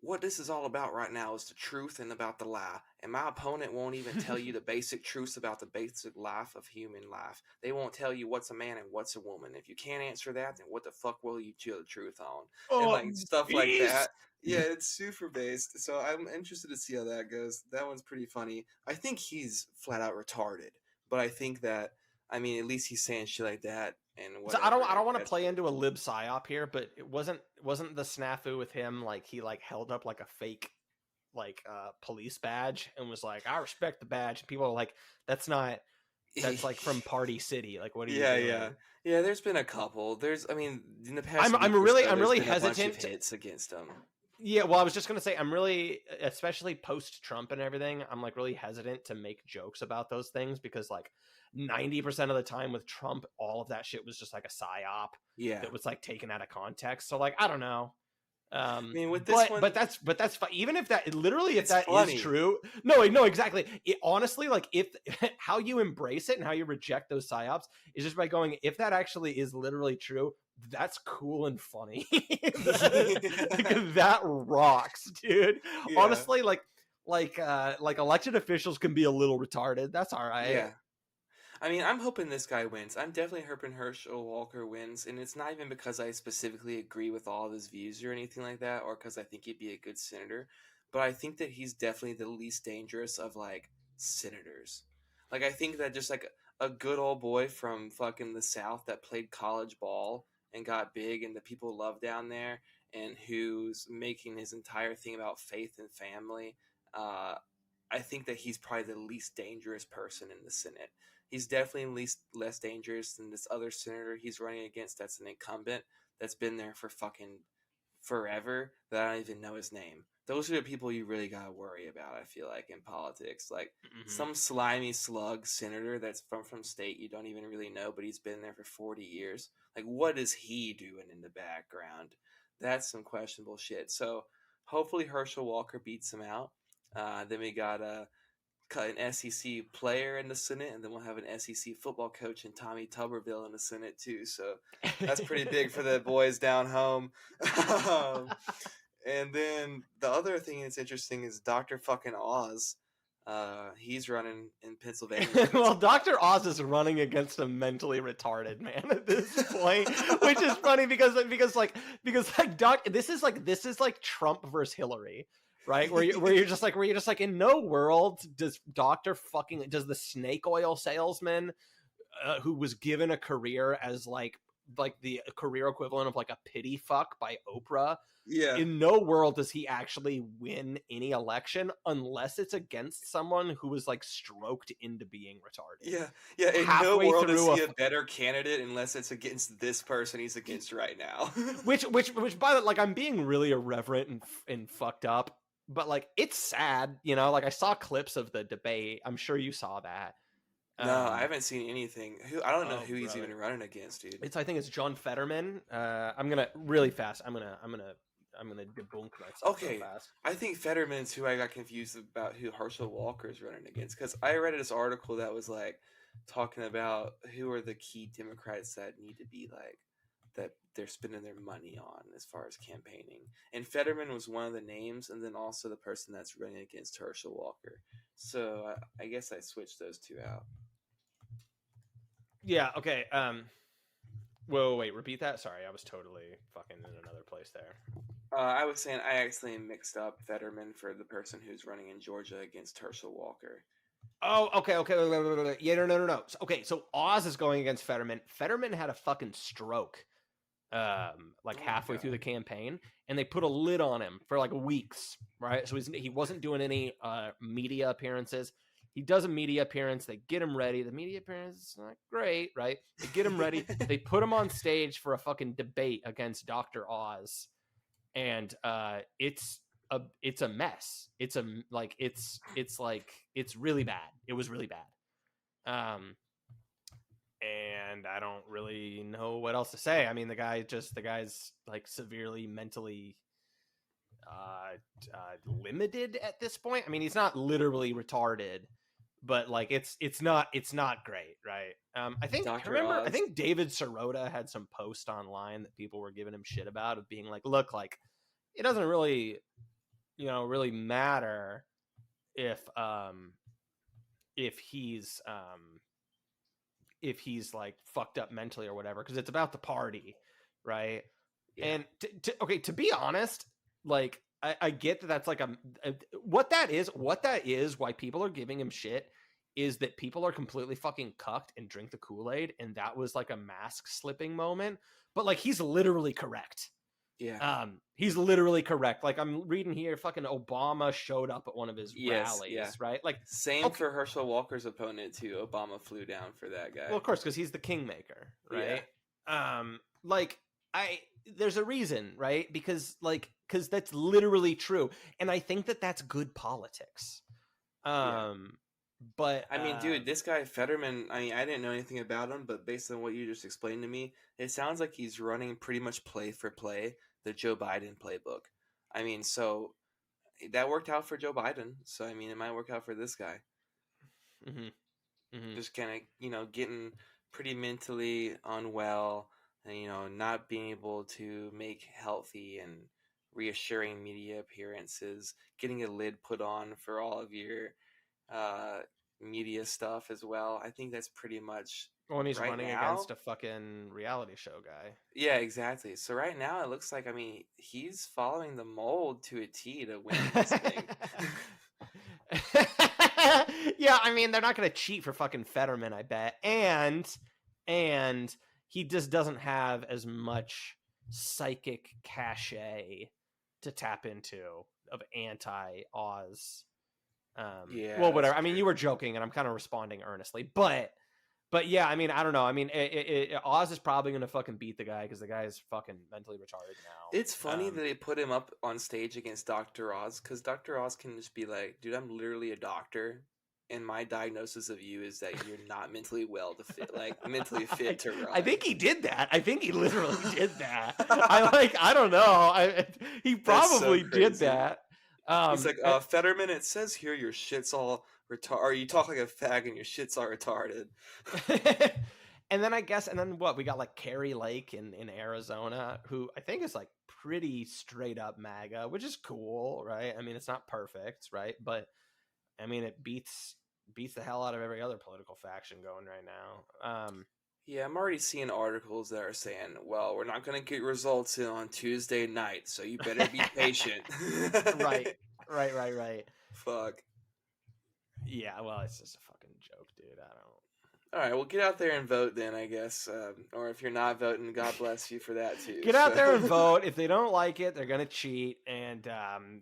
what this is all about right now is the truth and about the lie. And my opponent won't even tell you the basic truths about the basic life of human life. They won't tell you what's a man and what's a woman. If you can't answer that, then what the fuck will you tell the truth on? And Oh, like stuff like beast! that. Yeah, it's super based. So I'm interested to see how that goes. That one's pretty funny. I think he's flat out retarded. But I think that, I mean, at least he's saying shit like that and So whatever. I don't want to play into a lib psyop here, but it wasn't the snafu with him like he like held up like a fake like police badge and was like, I respect the badge, and people are like, that's like from Party City, like what are you doing? Yeah, there's been a couple. I mean, in the past I'm really hesitant to hits against him. Yeah, well, I was just gonna say, I'm really, especially post Trump and everything, I'm like really hesitant to make jokes about those things because like 90% of the time with Trump, all of that shit was just like a psyop that was like taken out of context. So like, I don't know. I mean, with this one, but that's fine. Even if that literally, if that funny. is true, no, exactly. It, honestly, like if how you embrace it and how you reject those psyops is just by going, if that actually is literally true, that's cool and funny. That rocks, dude. Yeah. Honestly, like elected officials can be a little retarded. That's all right. Yeah. I mean, I'm hoping this guy wins. I'm definitely hoping Herschel Walker wins, and it's not even because I specifically agree with all of his views or anything like that, or because I think he'd be a good senator, but I think that he's definitely the least dangerous of, like, senators. Like, I think that just, like, a good old boy from fucking the South that played college ball and got big and the people love down there, and who's making his entire thing about faith and family, I think that he's probably the least dangerous person in the Senate. He's definitely less dangerous than this other senator he's running against that's an incumbent that's been there for fucking forever that I don't even know his name. Those are the people you really gotta worry about, I feel like, in politics. Like, some slimy slug senator that's from state you don't even really know, but he's been there for 40 years. Like, what is he doing in the background? That's some questionable shit. So, hopefully Herschel Walker beats him out. Then we got an SEC player in the Senate, and then we'll have an SEC football coach in Tommy Tuberville in the Senate too. So that's pretty big for the boys down home. And then the other thing that's interesting is Dr. fucking Oz. He's running in Pennsylvania. Well, Dr. Oz is running against a mentally retarded man at this point, which is funny because Doc, this is like Trump versus Hillary. Right, where you're just like in no world does the snake oil salesman who was given a career as like the career equivalent of like a pity fuck by Oprah. Yeah. In no world does he actually win any election unless it's against someone who was like stroked into being retarded. Yeah. Yeah. In no world is he a better candidate unless it's against this person he's against right now. which by the like, I'm being really irreverent and fucked up. But like, it's sad, you know. Like, I saw clips of the debate. I'm sure you saw that. No, I haven't seen anything. I don't know who he's even running against, dude. I think it's John Fetterman. I'm gonna really fast. I'm gonna debunk myself. Okay, so fast. I think Fetterman's who I got confused about who Herschel Walker's running against, because I read this article that was like talking about who are the key Democrats that need to be like that they're spending their money on as far as campaigning. And Fetterman was one of the names, and then also the person that's running against Herschel Walker. So I guess I switched those two out. Yeah, okay. Whoa, wait, repeat that? Sorry, I was totally fucking in another place there. I was saying I actually mixed up Fetterman for the person who's running in Georgia against Herschel Walker. Oh, okay. Yeah, no. Okay, so Oz is going against Fetterman. Fetterman had a fucking stroke. Halfway through the campaign, and they put a lid on him for like weeks, right? So he wasn't doing any media appearances. He does a media appearance. They get him ready. The media appearance is not great, right? They get him ready. They put him on stage for a fucking debate against Dr. Oz, and it's a mess. It's really bad. It was really bad. And I don't really know what else to say. I mean, the guy's like severely mentally limited at this point. I mean, he's not literally retarded, but like it's not great, right? I think David Sirota had some post online that people were giving him shit about, of being like, look, like it doesn't really really matter if he's like fucked up mentally or whatever, because it's about the party, right? Yeah. And to be honest, like I get that that's like what that is why people are giving him shit is that people are completely fucking cucked and drink the Kool-Aid, and that was like a mask slipping moment. But like he's literally correct. Yeah. He's literally correct. Like I'm reading here, fucking Obama showed up at one of his rallies, right? Like same for Herschel Walker's opponent too. Obama flew down for that guy. Well, of course, because he's the kingmaker, right? Yeah. Like there's a reason, right? Because that's literally true, and I think that that's good politics. But I mean, dude, this guy Fetterman, I mean, I didn't know anything about him, but based on what you just explained to me, it sounds like he's running pretty much play for play the Joe Biden playbook. I mean, so that worked out for Joe Biden. So, I mean, it might work out for this guy. Just kind of, getting pretty mentally unwell and, not being able to make healthy and reassuring media appearances, getting a lid put on for all of your media stuff as well. I think that's pretty much when he's running against a fucking reality show guy. Yeah, exactly. So right now it looks like, I mean, he's following the mold to a T to win this thing. Yeah, I mean, they're not going to cheat for fucking Fetterman, I bet. And he just doesn't have as much psychic cachet to tap into of anti-Oz. Well, whatever. I mean, you were joking, and I'm kind of responding earnestly, but yeah, I mean, I don't know. I mean, Oz is probably going to fucking beat the guy because the guy is fucking mentally retarded now. It's funny that they put him up on stage against Dr. Oz, because Dr. Oz can just be like, dude, I'm literally a doctor, and my diagnosis of you is that you're not mentally mentally fit to run. I think he did that. I think he literally did that. I don't know. He probably did that. He's like, Fetterman, it says here your shit's all retarded. You talk like a fag and your shit's all retarded. And then what? We got like Carrie Lake in Arizona, who I think is like pretty straight up MAGA, which is cool, right? I mean, it's not perfect, right? But I mean, it beats the hell out of every other political faction going right now. Yeah, I'm already seeing articles that are saying, well, we're not going to get results on Tuesday night, so you better be patient. Right. Fuck. Yeah, well, it's just a fucking joke, dude. I don't... All right, well, get out there and vote then, I guess. Or if you're not voting, God bless you for that, too. Get out there and vote. If they don't like it, they're going to cheat, and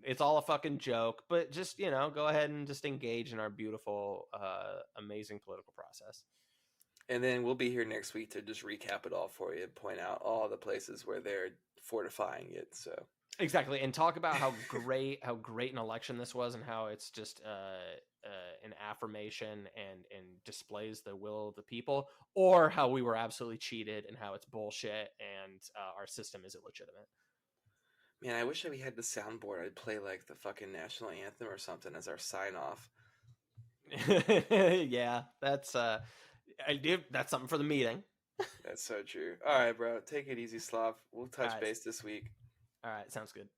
it's all a fucking joke. But just, go ahead and just engage in our beautiful, amazing political process. And then we'll be here next week to just recap it all for you and point out all the places where they're fortifying it. So exactly, and talk about how great an election this was, and how it's just an affirmation and displays the will of the people, or how we were absolutely cheated and how it's bullshit and our system is illegitimate. Man, I wish we had the soundboard. I'd play like the fucking national anthem or something as our sign off. Yeah, that's that's something for the meeting. That's so true. All right, bro. Take it easy, Slav. We'll touch base this week. All right, sounds good.